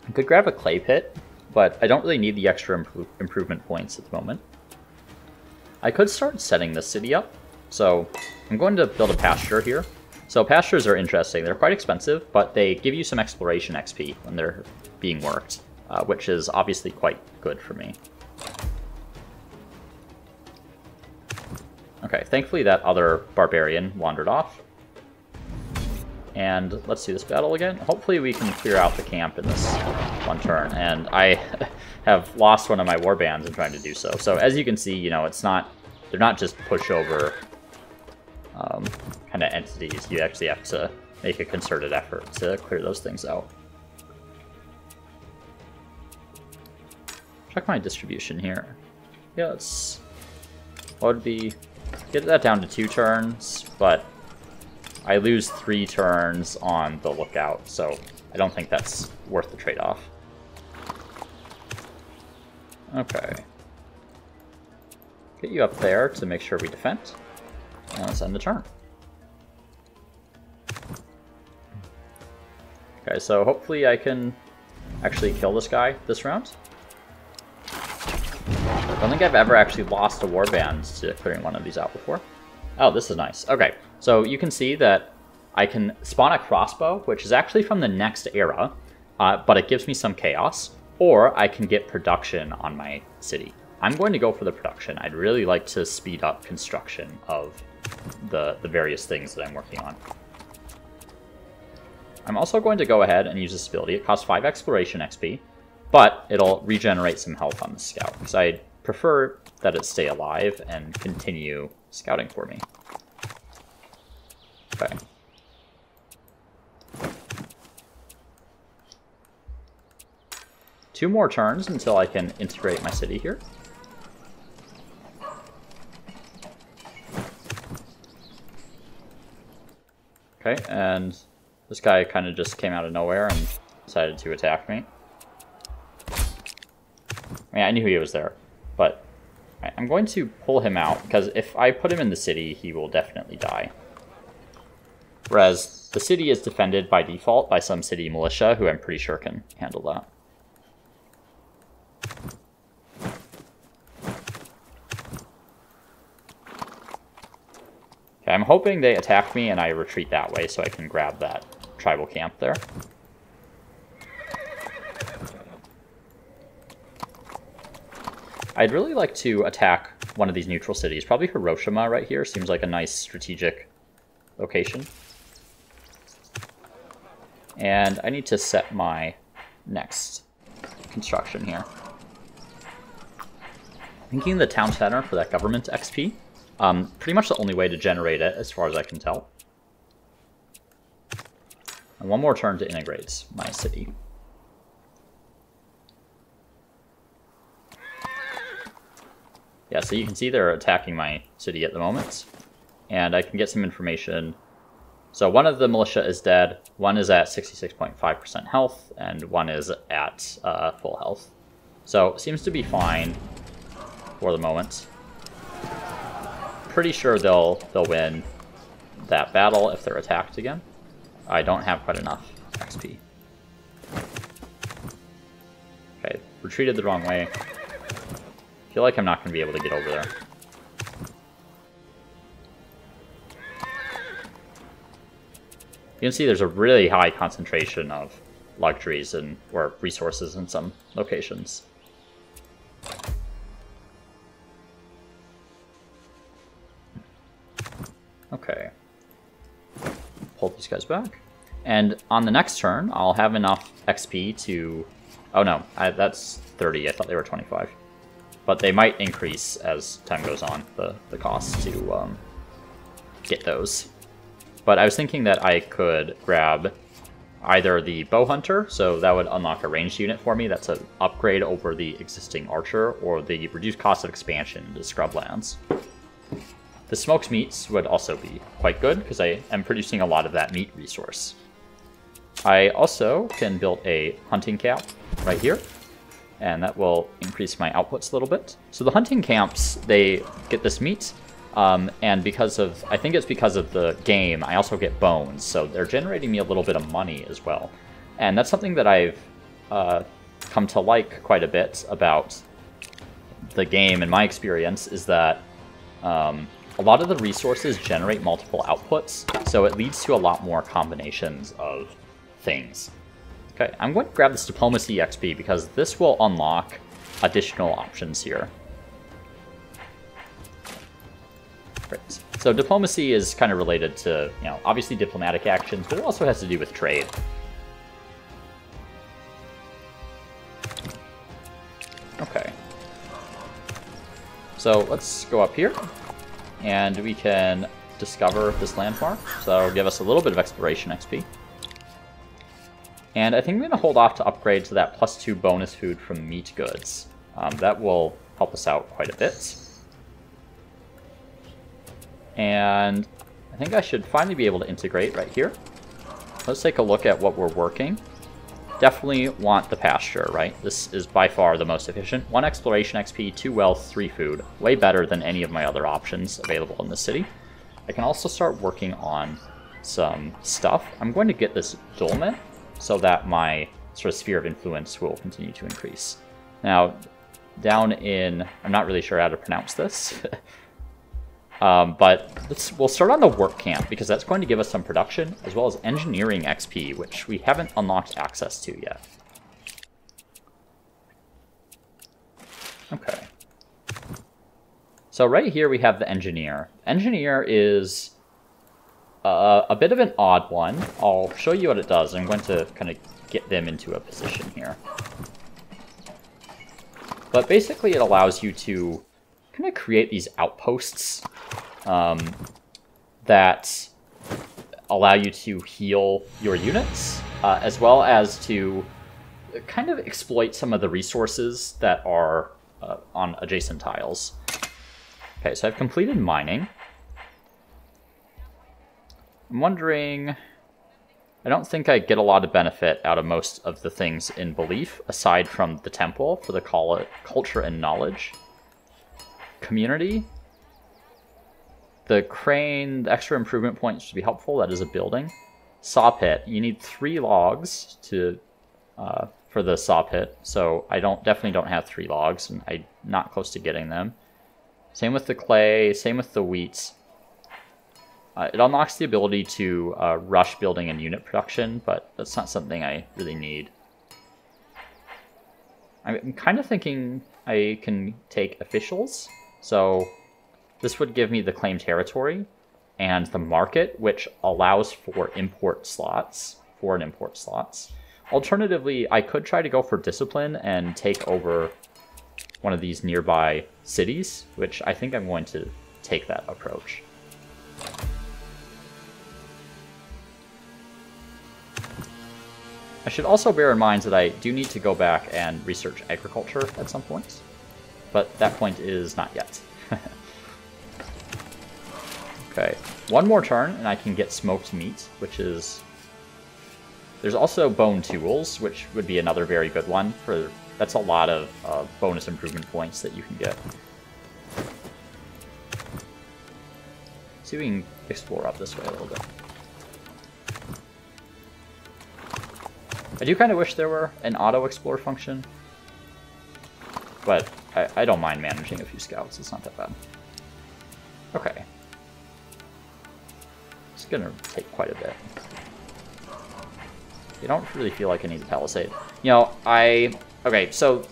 I could grab a clay pit, but I don't really need the extra improvement points at the moment. I could start setting the city up. So I'm going to build a pasture here. So pastures are interesting. They're quite expensive, but they give you some exploration XP when they're being worked, which is obviously quite good for me. Okay, thankfully that other barbarian wandered off. And let's do this battle again. Hopefully we can clear out the camp in this one turn. And I have lost one of my warbands in trying to do so. So as you can see, you know, it's not, they're not just pushover kind of entities. You actually have to make a concerted effort to clear those things out. Check my distribution here. Yeah, it's, what would be, get that down to 2 turns, but I lose 3 turns on the lookout, so I don't think that's worth the trade-off. Okay. Get you up there to make sure we defend. And let's end the turn. Okay, so hopefully I can actually kill this guy this round. I don't think I've ever actually lost a warband to clearing one of these out before. Oh, this is nice. Okay, so you can see that I can spawn a crossbow, which is actually from the next era, but it gives me some chaos, or I can get production on my city. I'm going to go for the production. I'd really like to speed up construction of the various things that I'm working on. I'm also going to go ahead and use this ability. It costs 5 exploration XP, but it'll regenerate some health on the scout, because I prefer that it stay alive and continue scouting for me. Okay. Two more turns until I can integrate my city here. Okay, and this guy kind of just came out of nowhere and decided to attack me. I mean, I knew he was there, but I'm going to pull him out, because if I put him in the city, he will definitely die. Whereas the city is defended by default by some city militia, who I'm pretty sure can handle that. Okay, I'm hoping they attack me and I retreat that way so I can grab that tribal camp there. I'd really like to attack one of these neutral cities. Probably Hiroshima right here seems like a nice strategic location. And I need to set my next construction here. Thinking the town center for that government XP. Pretty much the only way to generate it, as far as I can tell. And one more turn to integrate my city. Yeah, so you can see they're attacking my city at the moment. And I can get some information. So one of the militia is dead, one is at 66.5% health, and one is at full health. So it seems to be fine for the moment. Pretty sure they'll win that battle if they're attacked again. I don't have quite enough XP. Okay, retreated the wrong way. Feel like I'm not going to be able to get over there. You can see there's a really high concentration of luxuries or resources in some locations. Okay. Pull these guys back. And on the next turn, I'll have enough XP to... Oh no, that's 30. I thought they were 25. But they might increase as time goes on, the cost to get those. But I was thinking that I could grab either the bow hunter, so that would unlock a ranged unit for me. That's an upgrade over the existing archer, or the reduced cost of expansion into scrublands. The smoked meats would also be quite good, because I am producing a lot of that meat resource. I also can build a hunting camp right here, and that will increase my outputs a little bit. So the hunting camps, they get this meat, and because of, I think it's because of the game, I also get bones, so they're generating me a little bit of money as well. And that's something that I've come to like quite a bit about the game, in my experience, is that a lot of the resources generate multiple outputs, so it leads to a lot more combinations of things. Okay, I'm going to grab this Diplomacy XP because this will unlock additional options here. Great. So Diplomacy is kind of related to, you know, obviously diplomatic actions, but it also has to do with trade. Okay. So let's go up here, and we can discover this landmark. So that'll give us a little bit of exploration XP. And I think I'm going to hold off to upgrade to that +2 bonus food from meat goods. That will help us out quite a bit. And I think I should finally be able to integrate right here. Let's take a look at what we're working. Definitely want the pasture, right? This is by far the most efficient. 1 exploration XP, 2 wealth, 3 food. Way better than any of my other options available in the city. I can also start working on some stuff. I'm going to get this dolmen, so that my sort of sphere of influence will continue to increase. Now, down in... I'm not really sure how to pronounce this. But we'll start on the work camp, because that's going to give us some production, as well as engineering XP, which we haven't unlocked access to yet. Okay. So right here we have the engineer. Engineer is a bit of an odd one. I'll show you what it does. I'm going to kind of get them into a position here. But basically it allows you to kind of create these outposts that allow you to heal your units, as well as to kind of exploit some of the resources that are on adjacent tiles. Okay, so I've completed mining. I'm wondering... I don't think I get a lot of benefit out of most of the things in Belief, aside from the temple for the culture and knowledge. Community. The crane, the extra improvement points should be helpful. That is a building. Saw pit. You need 3 logs to for the saw pit, so I definitely don't have 3 logs, and I'm not close to getting them. Same with the clay. Same with the wheat. It unlocks the ability to rush building and unit production, but that's not something I really need. I'm kind of thinking I can take officials. So this would give me the claim territory and the market, which allows for import slots, foreign import slots. Alternatively, I could try to go for discipline and take over one of these nearby cities, which I think I'm going to take that approach. I should also bear in mind that I do need to go back and research agriculture at some point, but that point is not yet. Okay, one more turn and I can get smoked meat, which is... There's also bone tools, which would be another very good one. That's a lot of bonus improvement points that you can get. See if we can explore up this way a little bit. I do kind of wish there were an auto-explore function, but I don't mind managing a few scouts. It's not that bad. Okay. It's going to take quite a bit. I don't really feel like I need the palisade. You know, okay, so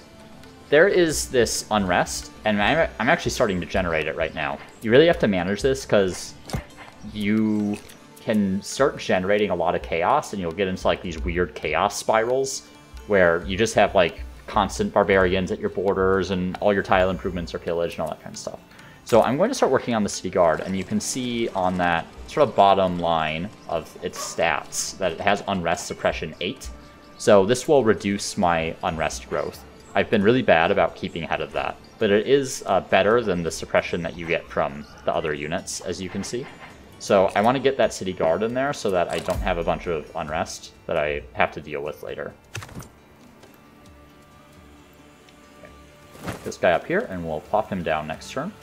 there is this unrest, and I'm actually starting to generate it right now. You really have to manage this, because you can start generating a lot of chaos, and you'll get into like these weird chaos spirals where you just have like constant barbarians at your borders and all your tile improvements are pillaged and all that kind of stuff. So I'm going to start working on the city guard, and you can see on that sort of bottom line of its stats that it has unrest suppression 8. So this will reduce my unrest growth. I've been really bad about keeping ahead of that, but it is better than the suppression that you get from the other units, as you can see. So I want to get that city guard in there so that I don't have a bunch of unrest that I have to deal with later. Okay. This guy up here, and we'll plop him down next turn.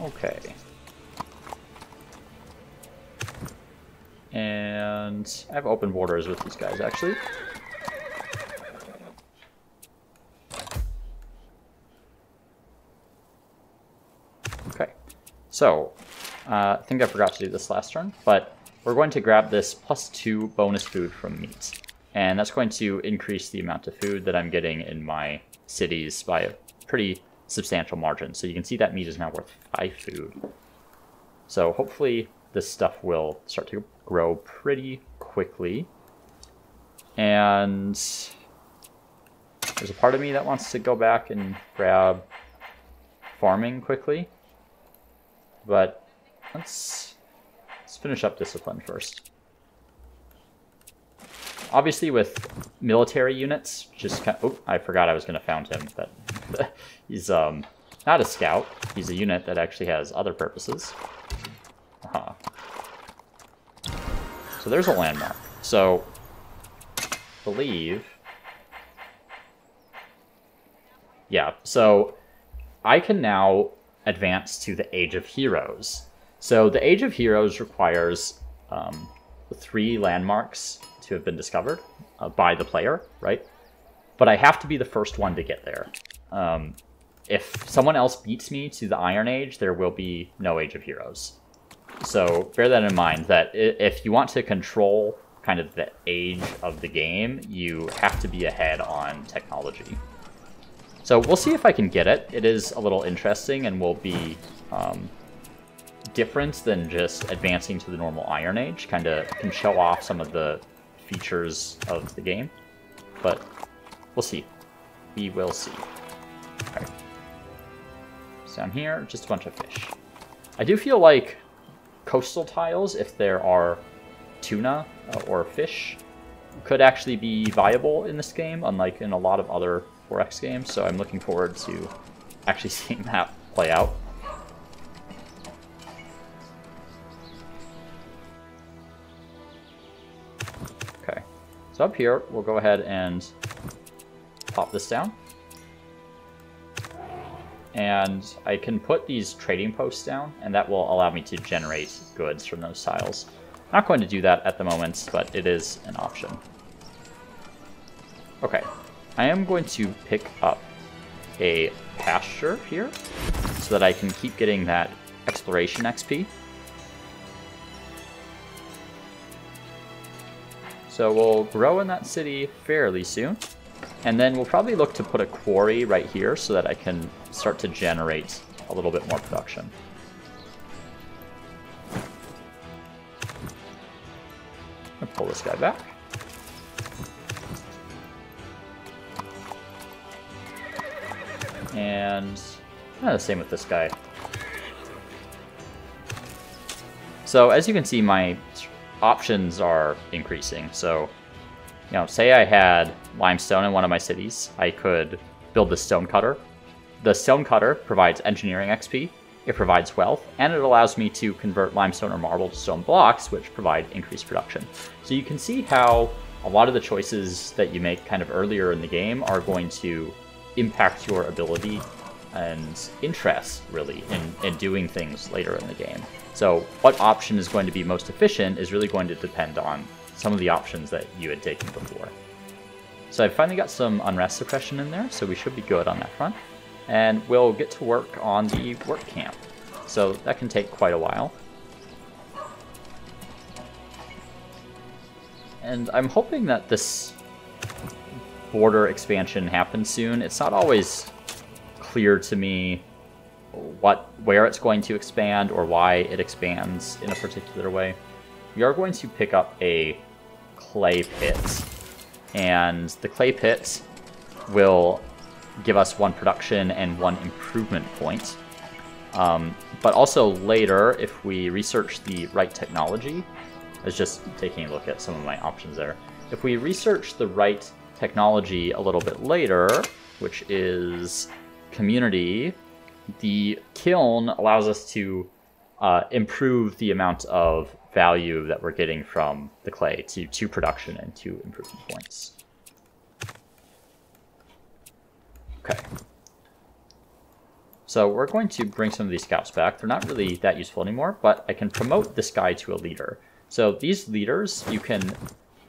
Okay. And I have open borders with these guys, actually. Okay. So, I think I forgot to do this last turn, but we're going to grab this +2 bonus food from meat. And that's going to increase the amount of food that I'm getting in my cities by a pretty substantial margin. So you can see that meat is now worth 5 food. So hopefully this stuff will start to grow pretty quickly. And there's a part of me that wants to go back and grab farming quickly. But let's finish up discipline first. Obviously with military units, just kind of, oh, I forgot I was going to found him, but he's not a scout. He's a unit that actually has other purposes. Uh-huh. So there's a landmark. So, I believe... Yeah, so I can now advance to the Age of Heroes. So the Age of Heroes requires 3 landmarks to have been discovered by the player, right? But I have to be the first one to get there. If someone else beats me to the Iron Age, there will be no Age of Heroes. So bear that in mind, that if you want to control kind of the age of the game, you have to be ahead on technology. So we'll see if I can get it. It is a little interesting and will be different than just advancing to the normal Iron Age. Kind of can show off some of the features of the game. But we'll see. We will see. Okay. So down here, just a bunch of fish. I do feel like coastal tiles, if there are tuna or fish, could actually be viable in this game, unlike in a lot of other 4X games. So I'm looking forward to actually seeing that play out. Okay, so up here, we'll go ahead and pop this down. And I can put these trading posts down, and that will allow me to generate goods from those tiles. I'm not going to do that at the moment, but it is an option. Okay, I am going to pick up a pasture here so that I can keep getting that exploration XP. So we'll grow in that city fairly soon. And then we'll probably look to put a quarry right here so that I can start to generate a little bit more production. I'll pull this guy back. And the same with this guy. So as you can see, my options are increasing. So, you know, say I had limestone in one of my cities, I could build the stone cutter. The stone cutter provides engineering XP, it provides wealth, and it allows me to convert limestone or marble to stone blocks, which provide increased production. So you can see how a lot of the choices that you make kind of earlier in the game are going to impact your ability and interest, really, in doing things later in the game. So what option is going to be most efficient is really going to depend on some of the options that you had taken before. So I've finally got some unrest suppression in there, so we should be good on that front. And we'll get to work on the work camp. So that can take quite a while. And I'm hoping that this border expansion happens soon, it's not always clear to me where it's going to expand or why it expands in a particular way. We are going to pick up a clay pit, and the clay pit will give us 1 production and 1 improvement point. But also later, if we research the right technology, I was just taking a look at some of my options there. If we research the right technology a little bit later, which is community, the kiln allows us to improve the amount of value that we're getting from the clay to 2 production and 2 improvement points. Okay. So we're going to bring some of these scouts back. They're not really that useful anymore, but I can promote this guy to a leader. So these leaders, you can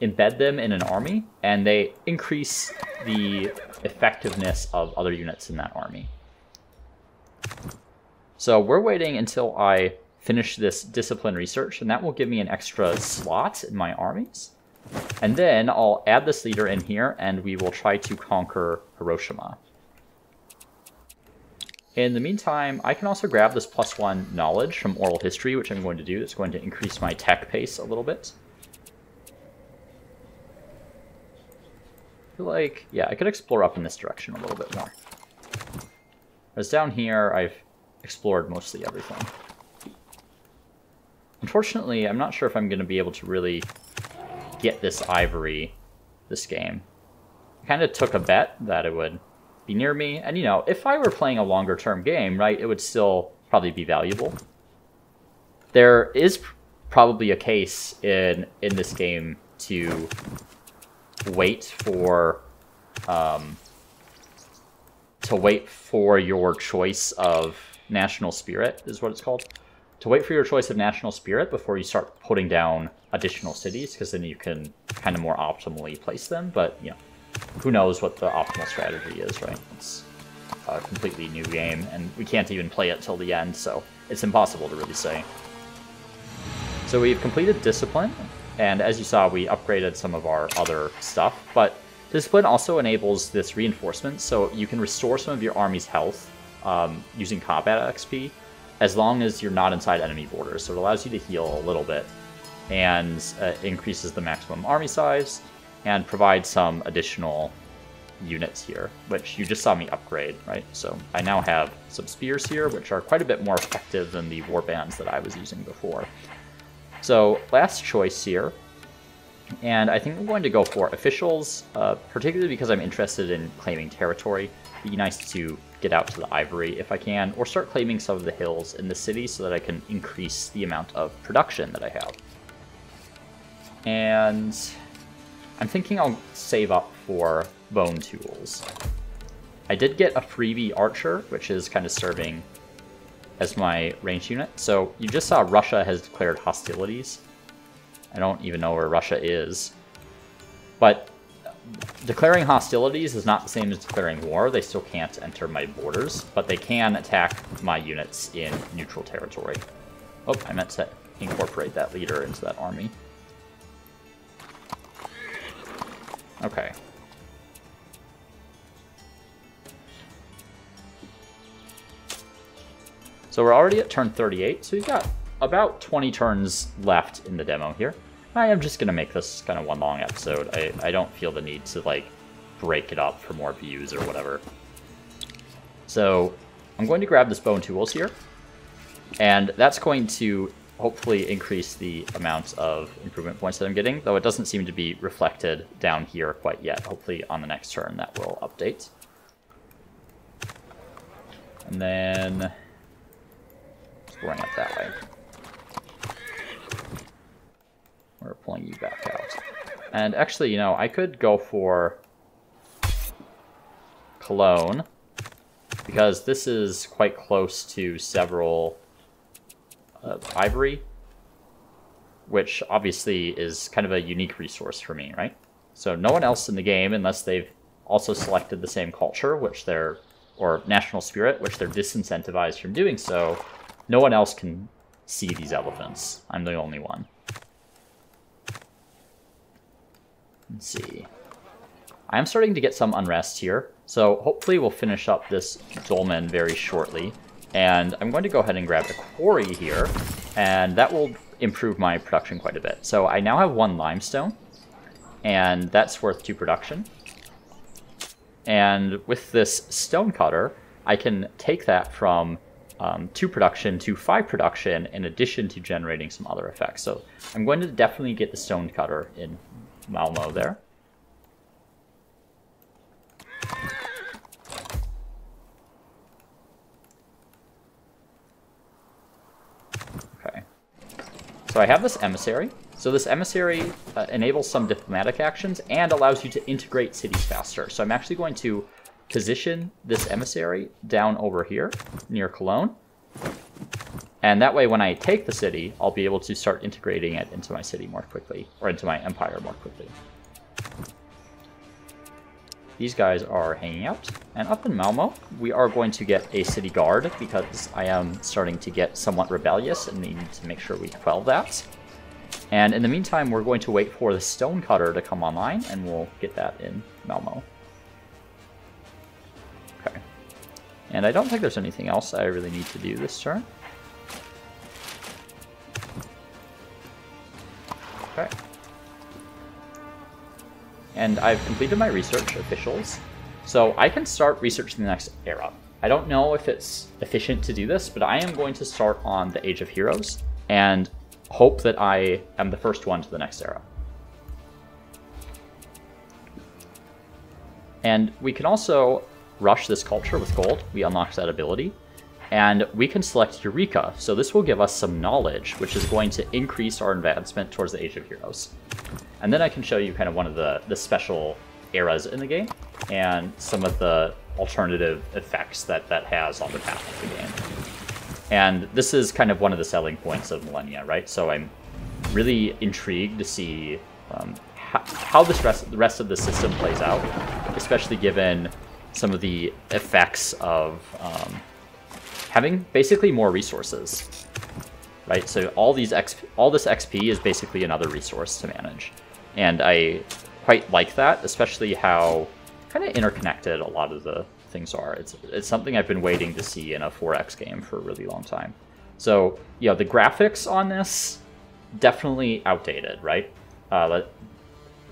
embed them in an army, and they increase the effectiveness of other units in that army. So we're waiting until I finish this discipline research, and that will give me an extra slot in my armies. And then I'll add this leader in here, and we will try to conquer Hiroshima. In the meantime, I can also grab this +1 knowledge from oral history, which I'm going to do. That's going to increase my tech pace a little bit. I feel like, yeah, I could explore up in this direction a little bit more. Whereas down here, I've explored mostly everything. Unfortunately, I'm not sure if I'm going to be able to really get this ivory this game. I kind of took a bet that it would be near me, and you know, if I were playing a longer term game, right, it would still probably be valuable. There is probably a case in this game to wait for your choice of national spirit, is what it's called. To wait for your choice of national spirit before you start putting down additional cities, because then you can kind of more optimally place them. But you know, who knows what the optimal strategy is, right? It's a completely new game, and we can't even play it till the end, so it's impossible to really say. So we've completed Discipline, and as you saw, we upgraded some of our other stuff, but Discipline also enables this reinforcement, so you can restore some of your army's health using combat XP, as long as you're not inside enemy borders. So it allows you to heal a little bit, and increases the maximum army size, and provide some additional units here, which you just saw me upgrade, right? So I now have some spears here, which are quite a bit more effective than the warbands that I was using before. So last choice here, and I think I'm going to go for officials, particularly because I'm interested in claiming territory. It'd be nice to get out to the ivory if I can, or start claiming some of the hills in the city so that I can increase the amount of production that I have. And I'm thinking I'll save up for bone tools. I did get a freebie archer, which is kind of serving as my ranged unit. So you just saw Russia has declared hostilities. I don't even know where Russia is. But declaring hostilities is not the same as declaring war. They still can't enter my borders, but they can attack my units in neutral territory. Oh, I meant to incorporate that leader into that army. Okay. So we're already at turn 38, so we've got about 20 turns left in the demo here. I am just going to make this kind of one long episode. I don't feel the need to, like, break it up for more views or whatever. So I'm going to grab this bone tools here, and that's going to hopefully increase the amount of improvement points that I'm getting, though it doesn't seem to be reflected down here quite yet. Hopefully on the next turn that will update. And then going up that way. We're pulling you back out. And actually, you know, I could go for Cologne, because this is quite close to several ivory, which obviously is kind of a unique resource for me, right? So no one else in the game, unless they've also selected the same culture, which they're, or national spirit, which they're disincentivized from doing so, no one else can see these elephants. I'm the only one. Let's see. I'm starting to get some unrest here, so hopefully we'll finish up this dolmen very shortly. And I'm going to go ahead and grab a quarry here, and that will improve my production quite a bit. So I now have 1 limestone, and that's worth 2 production. And with this stone cutter, I can take that from 2 production to 5 production in addition to generating some other effects. So I'm going to definitely get the stone cutter in Malmo there. Okay. So I have this emissary. So this emissary enables some diplomatic actions and allows you to integrate cities faster. So I'm actually going to position this emissary down over here near Cologne. And that way when I take the city, I'll be able to start integrating it into my city more quickly, or into my empire more quickly. These guys are hanging out. And up in Malmo, we are going to get a city guard because I am starting to get somewhat rebellious and need to make sure we quell that. And in the meantime, we're going to wait for the stone cutter to come online, and we'll get that in Malmo. Okay. And I don't think there's anything else I really need to do this turn. Okay. And I've completed my research officials, so I can start researching the next era. I don't know if it's efficient to do this, but I am going to start on the Age of Heroes and hope that I am the first one to the next era. And we can also rush this culture with gold. We unlock that ability. And we can select Eureka, so this will give us some knowledge, which is going to increase our advancement towards the Age of Heroes. And then I can show you kind of one of the special eras in the game, and some of the alternative effects that has on the path of the game. And this is kind of one of the selling points of Millennia, right? So I'm really intrigued to see how the rest of the system plays out, especially given some of the effects of having basically more resources, right? So all this XP is basically another resource to manage. And I quite like that, especially how kind of interconnected a lot of the things are. It's something I've been waiting to see in a 4X game for a really long time. So, yeah, the graphics on this, definitely outdated, right?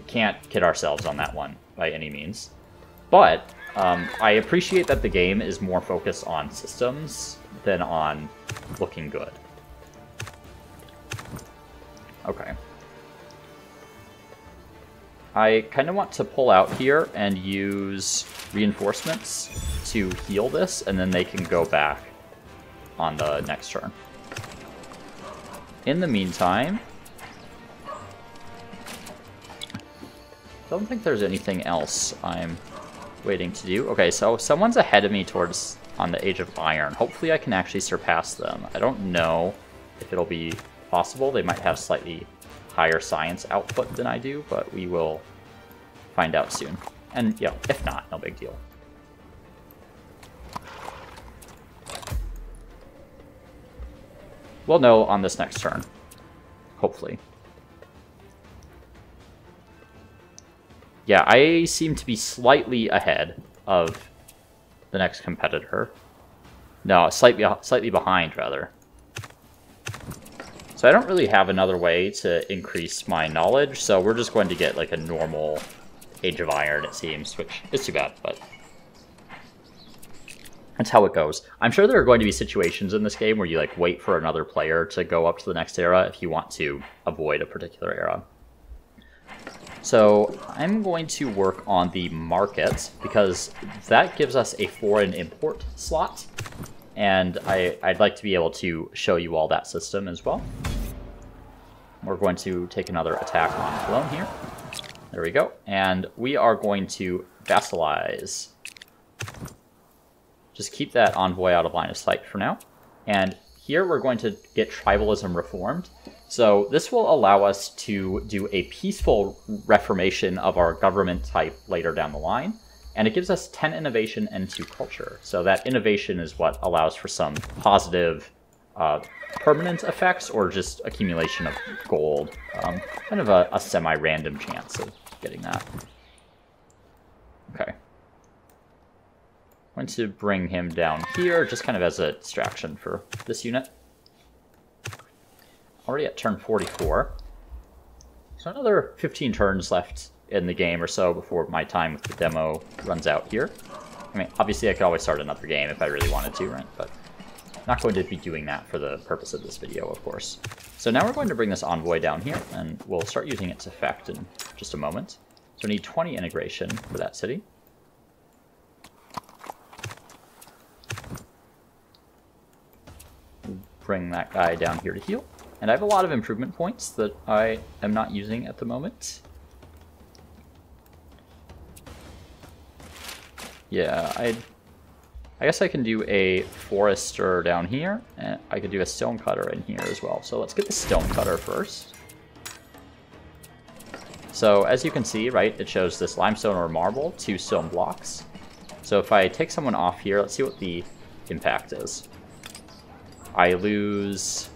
Can't kid ourselves on that one by any means. But I appreciate that the game is more focused on systems than on looking good. Okay. I kind of want to pull out here and use reinforcements to heal this, and then they can go back on the next turn. In the meantime, don't think there's anything else I'm waiting to do. Okay, so someone's ahead of me on the Age of Iron. Hopefully I can actually surpass them. I don't know if it'll be possible. They might have slightly higher science output than I do, but we will find out soon. And, you know, if not, no big deal. We'll know on this next turn, hopefully. Yeah, I seem to be slightly ahead of the next competitor. No, slightly behind, rather. So I don't really have another way to increase my knowledge, so we're just going to get like a normal Age of Iron, it seems, which is too bad, but that's how it goes. I'm sure there are going to be situations in this game where you like wait for another player to go up to the next era if you want to avoid a particular era. So I'm going to work on the market because that gives us a foreign import slot, and I'd like to be able to show you all that system as well. We're going to take another attack on Cologne here. There we go. And we are going to vassalize. Just keep that envoy out of line of sight for now. And here we're going to get tribalism reformed. So this will allow us to do a peaceful reformation of our government type later down the line. And it gives us 10 innovation and 2 culture. So that innovation is what allows for some positive permanent effects or just accumulation of gold. Kind of a semi-random chance of getting that. Okay. I'm going to bring him down here, just kind of as a distraction for this unit. Already at turn 44. So another 15 turns left in the game or so before my time with the demo runs out here. I mean, obviously I could always start another game if I really wanted to, right? But I'm not going to be doing that for the purpose of this video, of course. So now we're going to bring this envoy down here, and we'll start using its effect in just a moment. So we need 20 integration for that city. Bring that guy down here to heal. And I have a lot of improvement points that I am not using at the moment. Yeah, I guess I can do a forester down here, and I could do a stone cutter in here as well. So let's get the stone cutter first. So as you can see, right, it shows this limestone or marble, 2 stone blocks. So if I take someone off here, let's see what the impact is. I lose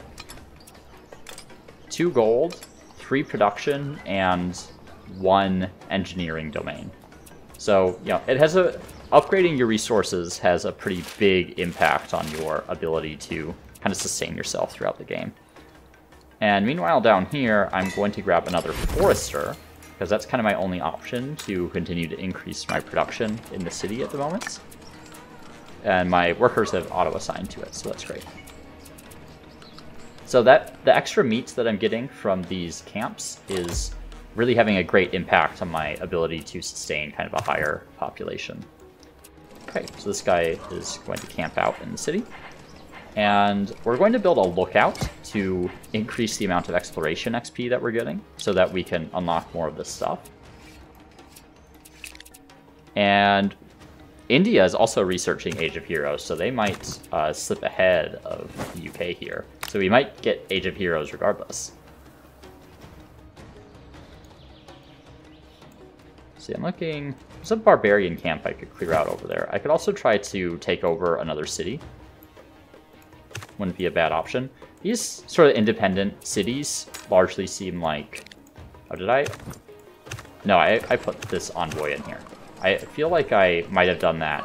2 gold, 3 production, and 1 engineering domain. So, you know, it has a... Upgrading your resources has a pretty big impact on your ability to kind of sustain yourself throughout the game. And meanwhile, down here, I'm going to grab another forester, because that's kind of my only option to continue to increase my production in the city at the moment. And my workers have auto-assigned to it, so that's great. So that the extra meat that I'm getting from these camps is really having a great impact on my ability to sustain kind of a higher population. Okay, so this guy is going to camp out in the city. And we're going to build a lookout to increase the amount of exploration XP that we're getting so that we can unlock more of this stuff. And India is also researching Age of Heroes, so they might slip ahead of the UK here. So we might get Age of Heroes regardless. See, I'm looking... There's a barbarian camp I could clear out over there. I could also try to take over another city. Wouldn't be a bad option. These sort of independent cities largely seem like... Oh, did I? No, I put this envoy in here. I feel like I might have done that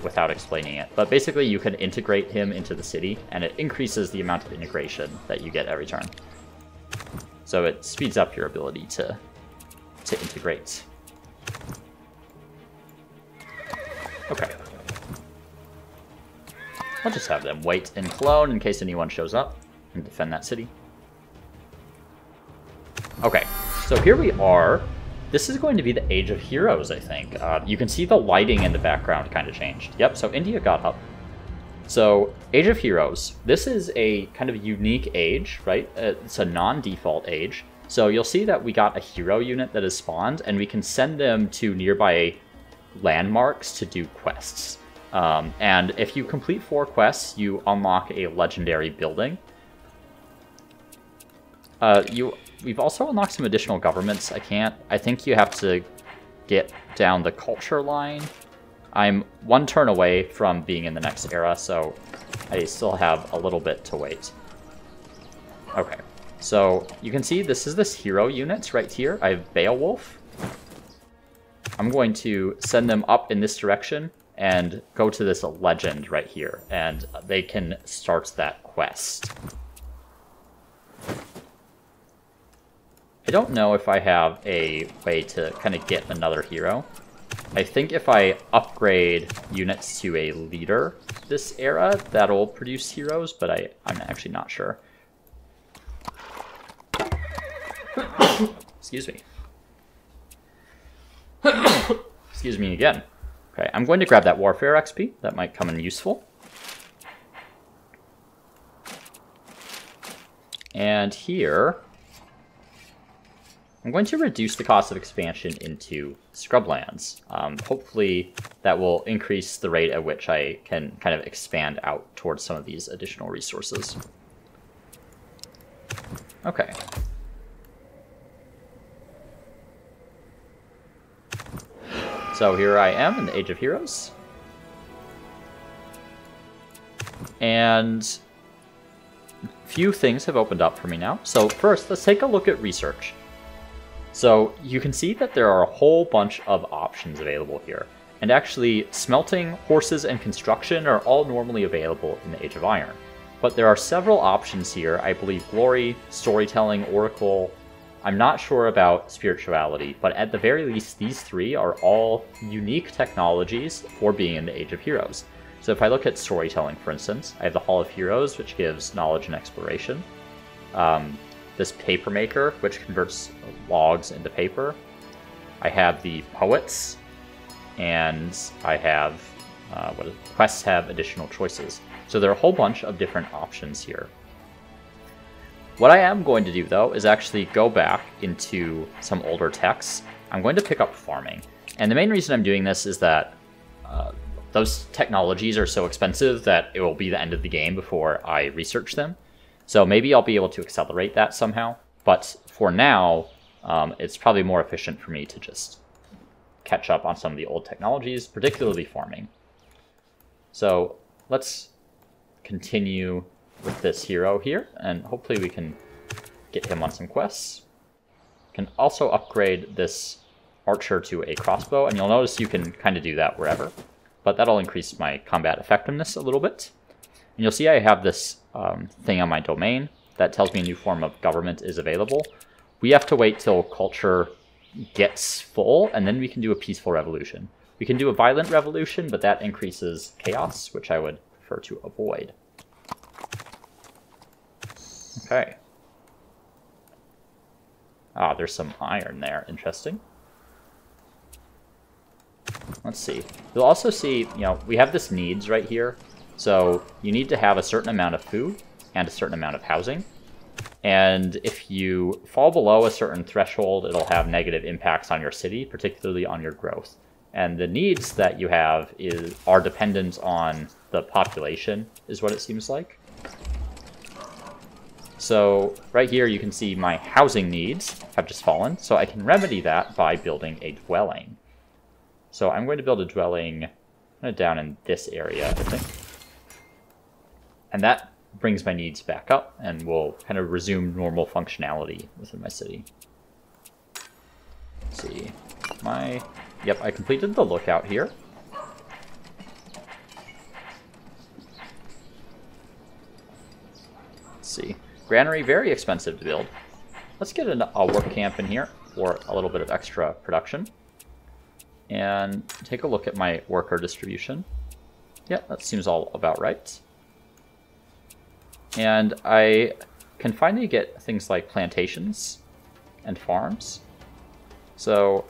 without explaining it. But basically, you can integrate him into the city, and it increases the amount of integration that you get every turn. So it speeds up your ability to integrate. Okay. I'll just have them wait in Cologne in case anyone shows up and defend that city. Okay, so here we are. This is going to be the Age of Heroes, I think. You can see the lighting in the background kind of changed. Yep, so India got up. So, Age of Heroes. This is a kind of unique age, right? It's a non-default age. So you'll see that we got a hero unit that is spawned, and we can send them to nearby landmarks to do quests. And if you complete 4 quests, you unlock a legendary building. We've also unlocked some additional governments. I think you have to get down the culture line. I'm 1 turn away from being in the next era, so I still have a little bit to wait. Okay, so you can see this is this hero unit right here. I have Beowulf. I'm going to send them up in this direction and go to this legend right here, and they can start that quest. I don't know if I have a way to kind of get another hero. I think if I upgrade units to a leader this era, that'll produce heroes, but I'm actually not sure. Excuse me. Excuse me again. Okay, I'm going to grab that warfare XP. That might come in useful. And here, I'm going to reduce the cost of expansion into scrublands. Hopefully that will increase the rate at which I can kind of expand out towards some of these additional resources. Okay. So here I am in the Age of Heroes. And few things have opened up for me now. So first, let's take a look at research. So you can see that there are a whole bunch of options available here. And actually, smelting, horses, and construction are all normally available in the Age of Iron. But there are several options here. I believe glory, storytelling, oracle. I'm not sure about spirituality, but at the very least, these three are all unique technologies for being in the Age of Heroes. So if I look at storytelling, for instance, I have the Hall of Heroes, which gives knowledge and exploration. This paper maker, which converts logs into paper. I have the poets, and I have quests have additional choices. So there are a whole bunch of different options here. What I am going to do, though, is actually go back into some older texts. I'm going to pick up farming. And the main reason I'm doing this is that those technologies are so expensive that it will be the end of the game before I research them. So maybe I'll be able to accelerate that somehow. But for now, it's probably more efficient for me to just catch up on some of the old technologies, particularly farming. So let's continue with this hero here, and hopefully we can get him on some quests. Can also upgrade this archer to a crossbow, and you'll notice you can kind of do that wherever, but that'll increase my combat effectiveness a little bit. And you'll see I have this thing on my domain that tells me a new form of government is available. We have to wait till culture gets full, and then we can do a peaceful revolution. We can do a violent revolution, but that increases chaos, which I would prefer to avoid. Okay. Ah, there's some iron there. Interesting. Let's see. You'll also see, we have this needs right here. So you need to have a certain amount of food and a certain amount of housing. And if you fall below a certain threshold, it'll have negative impacts on your city, particularly on your growth. And the needs that you have are dependent on the population, is what it seems like. So right here you can see my housing needs have just fallen, so I can remedy that by building a dwelling. So I'm going to build a dwelling down in this area, I think. And that brings my needs back up, and will kind of resume normal functionality within my city. Let's see. Yep, I completed the lookout here. Let's see. Granary, very expensive to build. Let's get a work camp in here for a little bit of extra production. And take a look at my worker distribution. Yep, that seems all about right. And I can finally get things like plantations and farms. So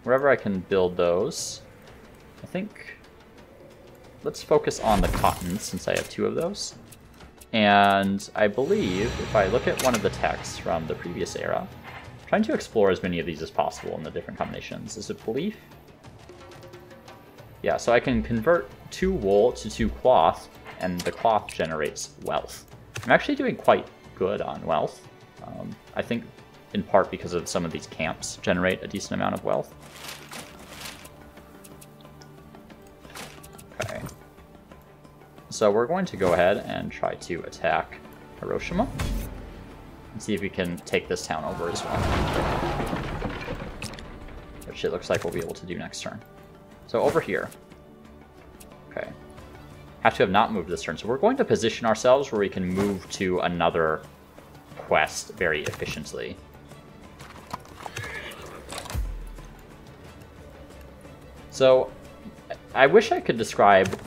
wherever I can build those, I think let's focus on the cotton since I have 2 of those. And I believe if I look at one of the texts from the previous era, I'm trying to explore as many of these as possible in the different combinations. Is it belief? Yeah, so I can convert 2 wool to 2 cloth, and the cloth generates wealth. I'm actually doing quite good on wealth. I think in part because of some of these camps generate a decent amount of wealth. Okay. So we're going to go ahead and try to attack Hiroshima and see if we can take this town over as well, which it looks like we'll be able to do next turn. So over here. Okay. Have to have not moved this turn. So we're going to position ourselves where we can move to another quest very efficiently. So I wish I could describe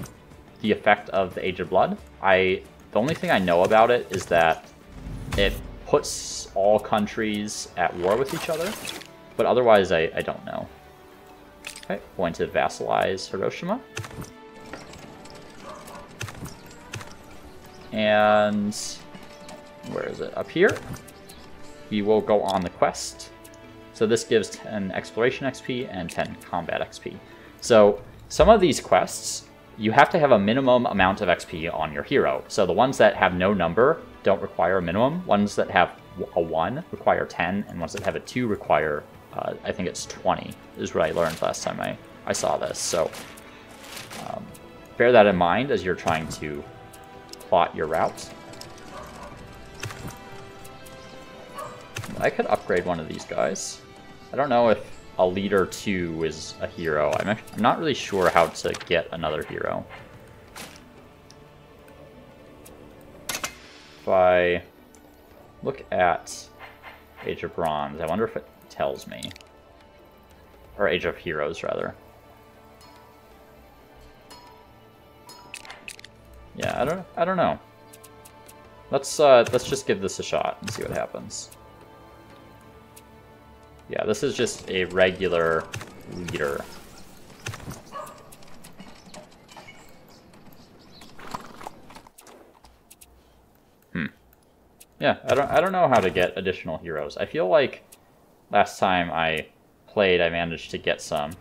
the effect of the Age of Blood. The only thing I know about it is that it puts all countries at war with each other, but otherwise I don't know. Okay, going to vassalize Hiroshima. And where is it? Up here. We will go on the quest. So this gives 10 exploration XP and 10 combat XP. So some of these quests, you have to have a minimum amount of XP on your hero. So the ones that have no number don't require a minimum. Ones that have a 1 require 10, and ones that have a 2 require, I think it's 20, is what I learned last time I saw this. So bear that in mind as you're trying to plot your route. I could upgrade one of these guys. I don't know if a leader 2 is a hero. I'm not really sure how to get another hero. If I look at Age of Bronze, I wonder if it tells me. Or Age of Heroes, rather. Yeah, I don't know. Let's just give this a shot and see what happens. Yeah, this is just a regular leader. Yeah, I don't know how to get additional heroes. I feel like last time I played, I managed to get some.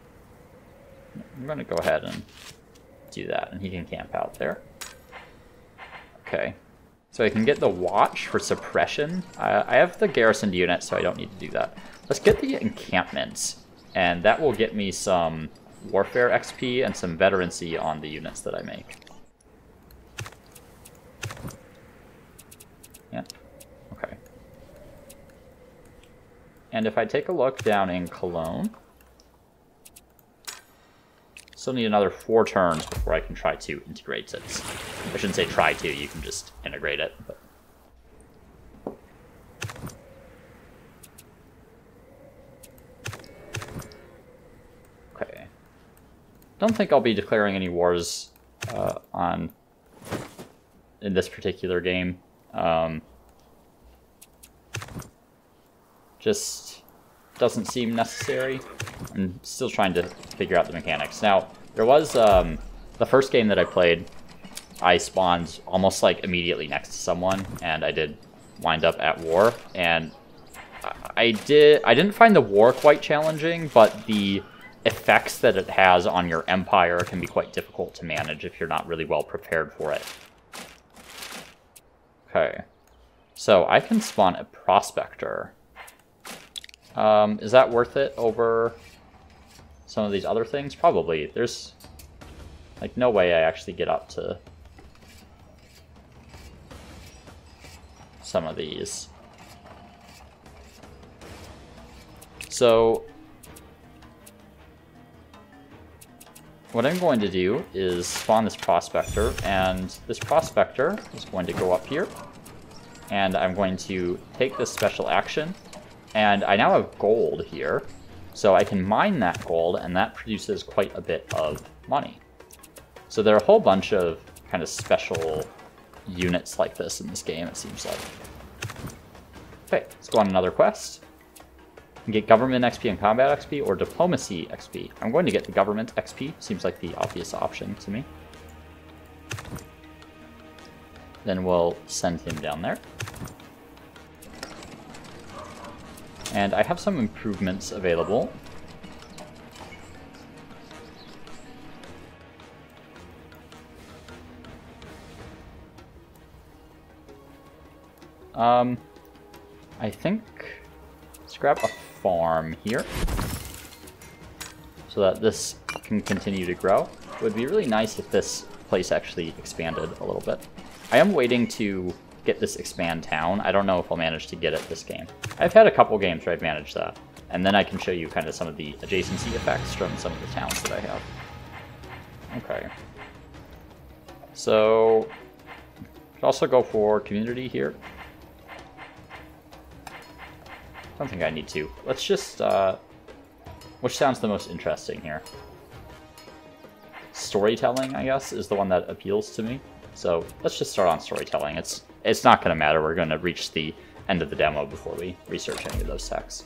I'm going to go ahead and do that, and he can camp out there. Okay. So I can get the Watch for suppression. I have the garrisoned unit, so I don't need to do that. Let's get the encampments, and that will get me some warfare XP and some veterancy on the units that I make. Yeah. Okay. And if I take a look down in Cologne, still need another 4 turns before I can try to integrate it. I shouldn't say try to, you can just integrate it. But... okay. Don't think I'll be declaring any wars in this particular game. Just doesn't seem necessary. I'm still trying to figure out the mechanics. Now, there was the first game that I played, I spawned almost like immediately next to someone, and I did wind up at war. And I didn't find the war quite challenging, but the effects that it has on your empire can be quite difficult to manage if you're not really well prepared for it. Okay, so I can spawn a prospector. Is that worth it over some of these other things? Probably. There's like no way I actually get up to some of these. So what I'm going to do is spawn this prospector, and this prospector is going to go up here, and I'm going to take this special action, and I now have gold here, so I can mine that gold, and that produces quite a bit of money. So there are a whole bunch of kind of special units like this in this game, it seems like. Okay, let's go on another quest. Get government XP and combat XP, or diplomacy XP. I'm going to get the government XP. Seems like the obvious option to me. Then we'll send him down there. And I have some improvements available. I think let's grab a farm here so that this can continue to grow. It would be really nice if this place actually expanded a little bit. I am waiting to get this expand town. I don't know if I'll manage to get it this game. I've had a couple games where I've managed that, and then I can show you kind of some of the adjacency effects from some of the towns that I have. Okay. So, could also go for community here. I don't think I need to. Let's just, which sounds the most interesting here? Storytelling, I guess, is the one that appeals to me. So let's just start on storytelling. It's not going to matter. We're going to reach the end of the demo before we research any of those texts.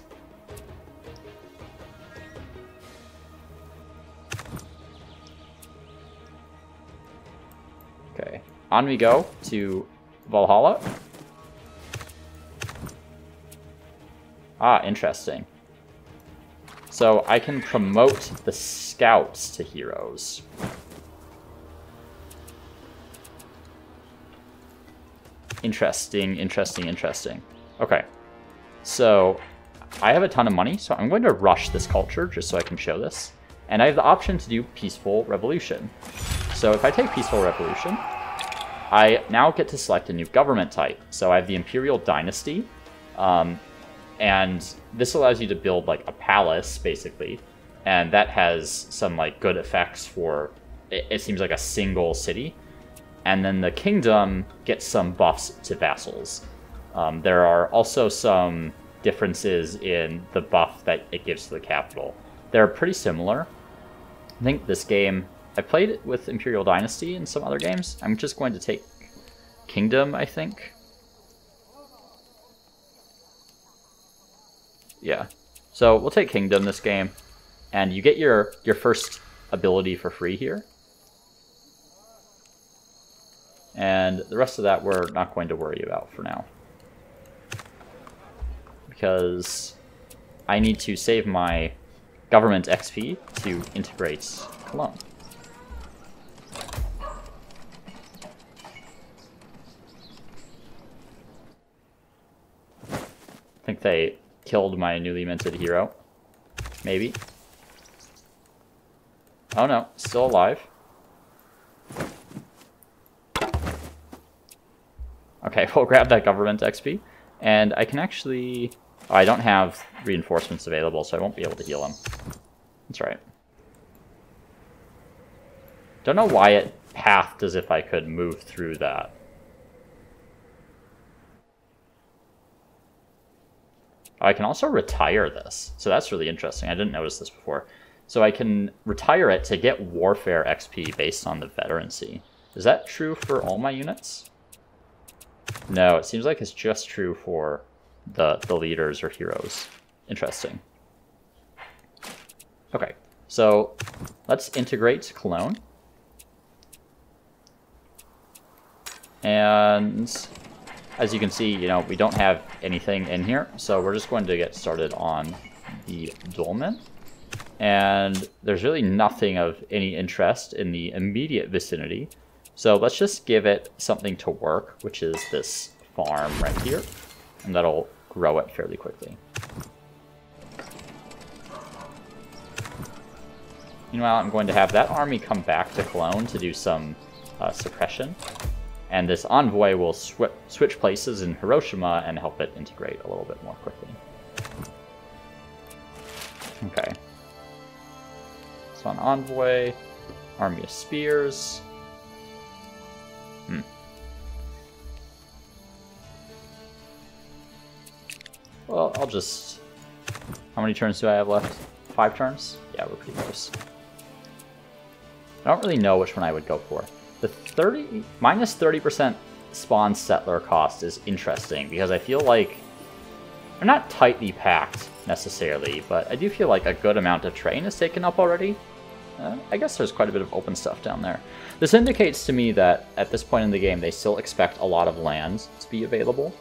Okay, on we go to Valhalla. Ah, interesting. So I can promote the scouts to heroes. Interesting, interesting, interesting. Okay, so I have a ton of money, so I'm going to rush this culture just so I can show this. And I have the option to do Peaceful Revolution. So if I take Peaceful Revolution, I now get to select a new government type. So I have the Imperial Dynasty. And this allows you to build like a palace, basically, and that has some like good effects for, it seems like a single city. And then the kingdom gets some buffs to vassals. There are also some differences in the buff that it gives to the capital. They're pretty similar. I think this game, I played it with Imperial Dynasty and some other games. I'm just going to take Kingdom, I think. Yeah. So we'll take Kingdom this game, and you get your first ability for free here. And the rest of that we're not going to worry about for now, because I need to save my government XP to integrate Cologne. I think they killed my newly minted hero. Maybe. Oh no, still alive. Okay, we'll grab that government XP. And I can actually... Oh, I don't have reinforcements available, so I won't be able to heal him. That's right. Don't know why it pathed as if I could move through that. I can also retire this, so that's really interesting. I didn't notice this before. So I can retire it to get warfare XP based on the veterancy. Is that true for all my units? No, it seems like it's just true for the leaders or heroes. Interesting. Okay, so let's integrate Cologne. And as you can see, you know, we don't have anything in here, so we're just going to get started on the dolmen. And there's really nothing of any interest in the immediate vicinity. So let's just give it something to work, which is this farm right here. And that'll grow it fairly quickly. Meanwhile, I'm going to have that army come back to Cologne to do some suppression. And this envoy will switch places in Hiroshima and help it integrate a little bit more quickly. Okay. So an envoy, army of spears. Well, I'll just... How many turns do I have left? 5 turns? Yeah, we're pretty close. I don't really know which one I would go for. The minus 30% spawn settler cost is interesting, because I feel like they're not tightly packed necessarily, but I do feel like a good amount of terrain is taken up already. I guess there's quite a bit of open stuff down there. This indicates to me that at this point in the game, they still expect a lot of land to be available.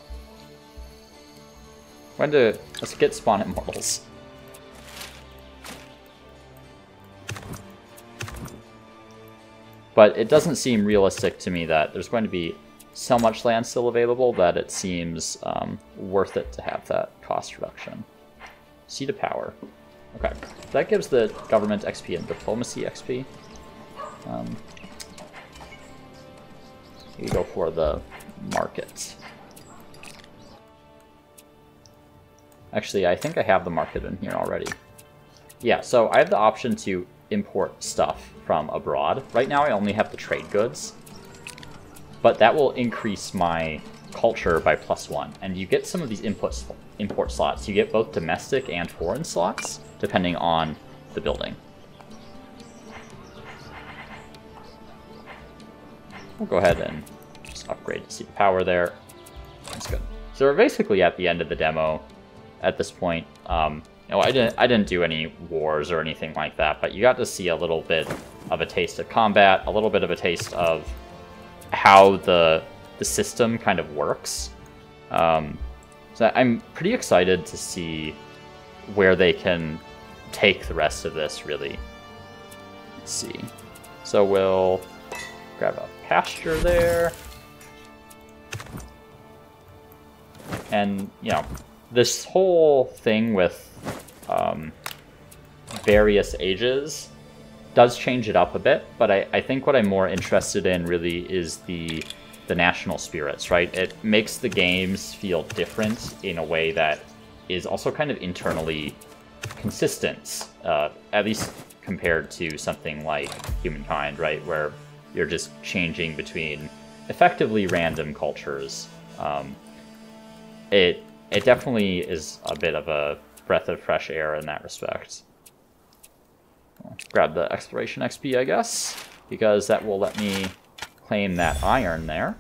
Let's get spawn immortals. But it doesn't seem realistic to me that there's going to be so much land still available that it seems worth it to have that cost reduction. Seat of power. Okay, that gives the government XP and diplomacy XP. You go for the market. Actually, I think I have the market in here already. Yeah, so I have the option to import stuff from abroad. Right now I only have the trade goods, but that will increase my culture by +1. And you get some of these import slots. You get both domestic and foreign slots, depending on the building. We'll go ahead and just upgrade to seat of power there. That's good. So we're basically at the end of the demo at this point. You know, I didn't do any wars or anything like that, but you got to see a little bit of a taste of combat, a little bit of a taste of how the system kind of works. So I'm pretty excited to see where they can take the rest of this, really. Let's see. So we'll grab a pasture there. And, you know, this whole thing with various ages does change it up a bit, but I think what I'm more interested in really is the national spirits, right? It makes the games feel different in a way that is also kind of internally consistent, at least compared to something like Humankind, right, where you're just changing between effectively random cultures. It definitely is a bit of a breath of fresh air in that respect. I'll grab the exploration XP, I guess, because that will let me claim that iron there.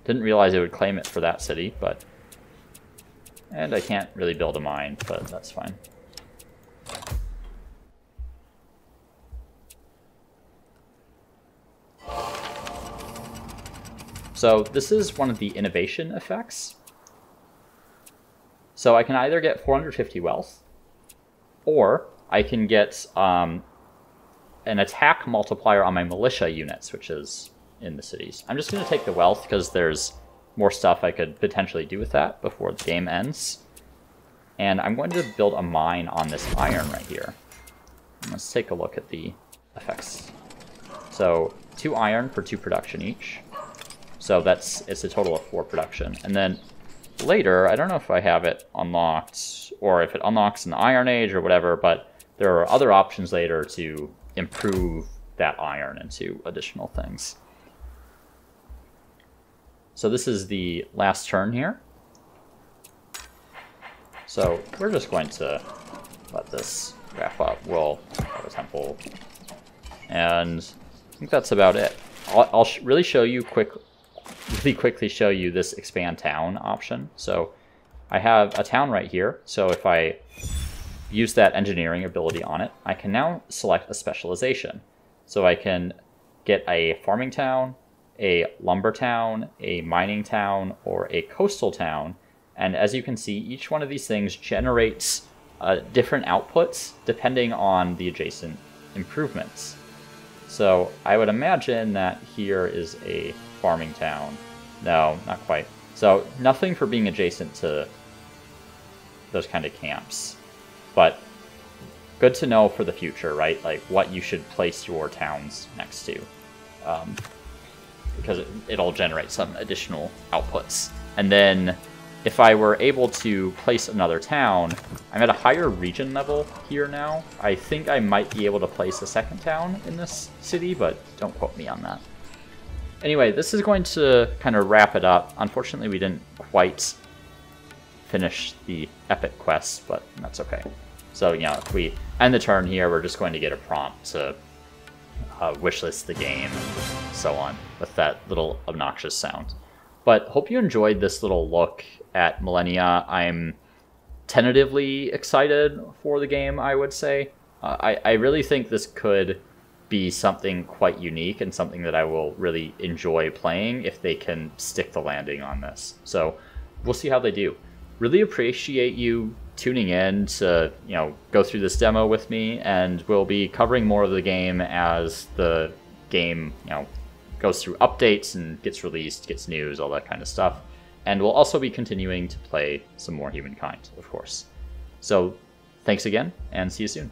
Didn't realize it would claim it for that city, but... And I can't really build a mine, but that's fine. So this is one of the innovation effects. So I can either get 450 wealth, or I can get an attack multiplier on my militia units, which is in the cities. I'm just going to take the wealth because there's more stuff I could potentially do with that before the game ends. And I'm going to build a mine on this iron right here. And let's take a look at the effects. So 2 iron for 2 production each. So it's a total of 4 production. And then later, I don't know if I have it unlocked or if it unlocks in the Iron Age or whatever, but there are other options later to improve that iron into additional things. So this is the last turn here. So we're just going to let this wrap up. We'll have a temple. And I think that's about it. I'll really quickly show you this expand town option. So I have a town right here. So if I use that engineering ability on it, I can now select a specialization. So I can get a farming town, a lumber town, a mining town, or a coastal town. And as you can see, each one of these things generates different outputs depending on the adjacent improvements. So I would imagine that here is a farming town. No, not quite. So nothing for being adjacent to those kind of camps. But good to know for the future, right? Like what you should place your towns next to. Because it'll generate some additional outputs. And then if I were able to place another town, I'm at a higher region level here now. I think I might be able to place a second town in this city, but don't quote me on that. Anyway, this is going to kind of wrap it up. Unfortunately, we didn't quite finish the epic quest, but that's okay. So, you know, if we end the turn here, we're just going to get a prompt to wishlist the game and so on with that little obnoxious sound. But hope you enjoyed this little look at Millennia. I'm tentatively excited for the game, I would say. I really think this could be something quite unique and something that I will really enjoy playing if they can stick the landing on this. So we'll see how they do. Really appreciate you tuning in to, you know, go through this demo with me, and we'll be covering more of the game as the game, you know, goes through updates and gets released, gets news, all that kind of stuff. And we'll also be continuing to play some more Humankind, of course. So thanks again, and see you soon.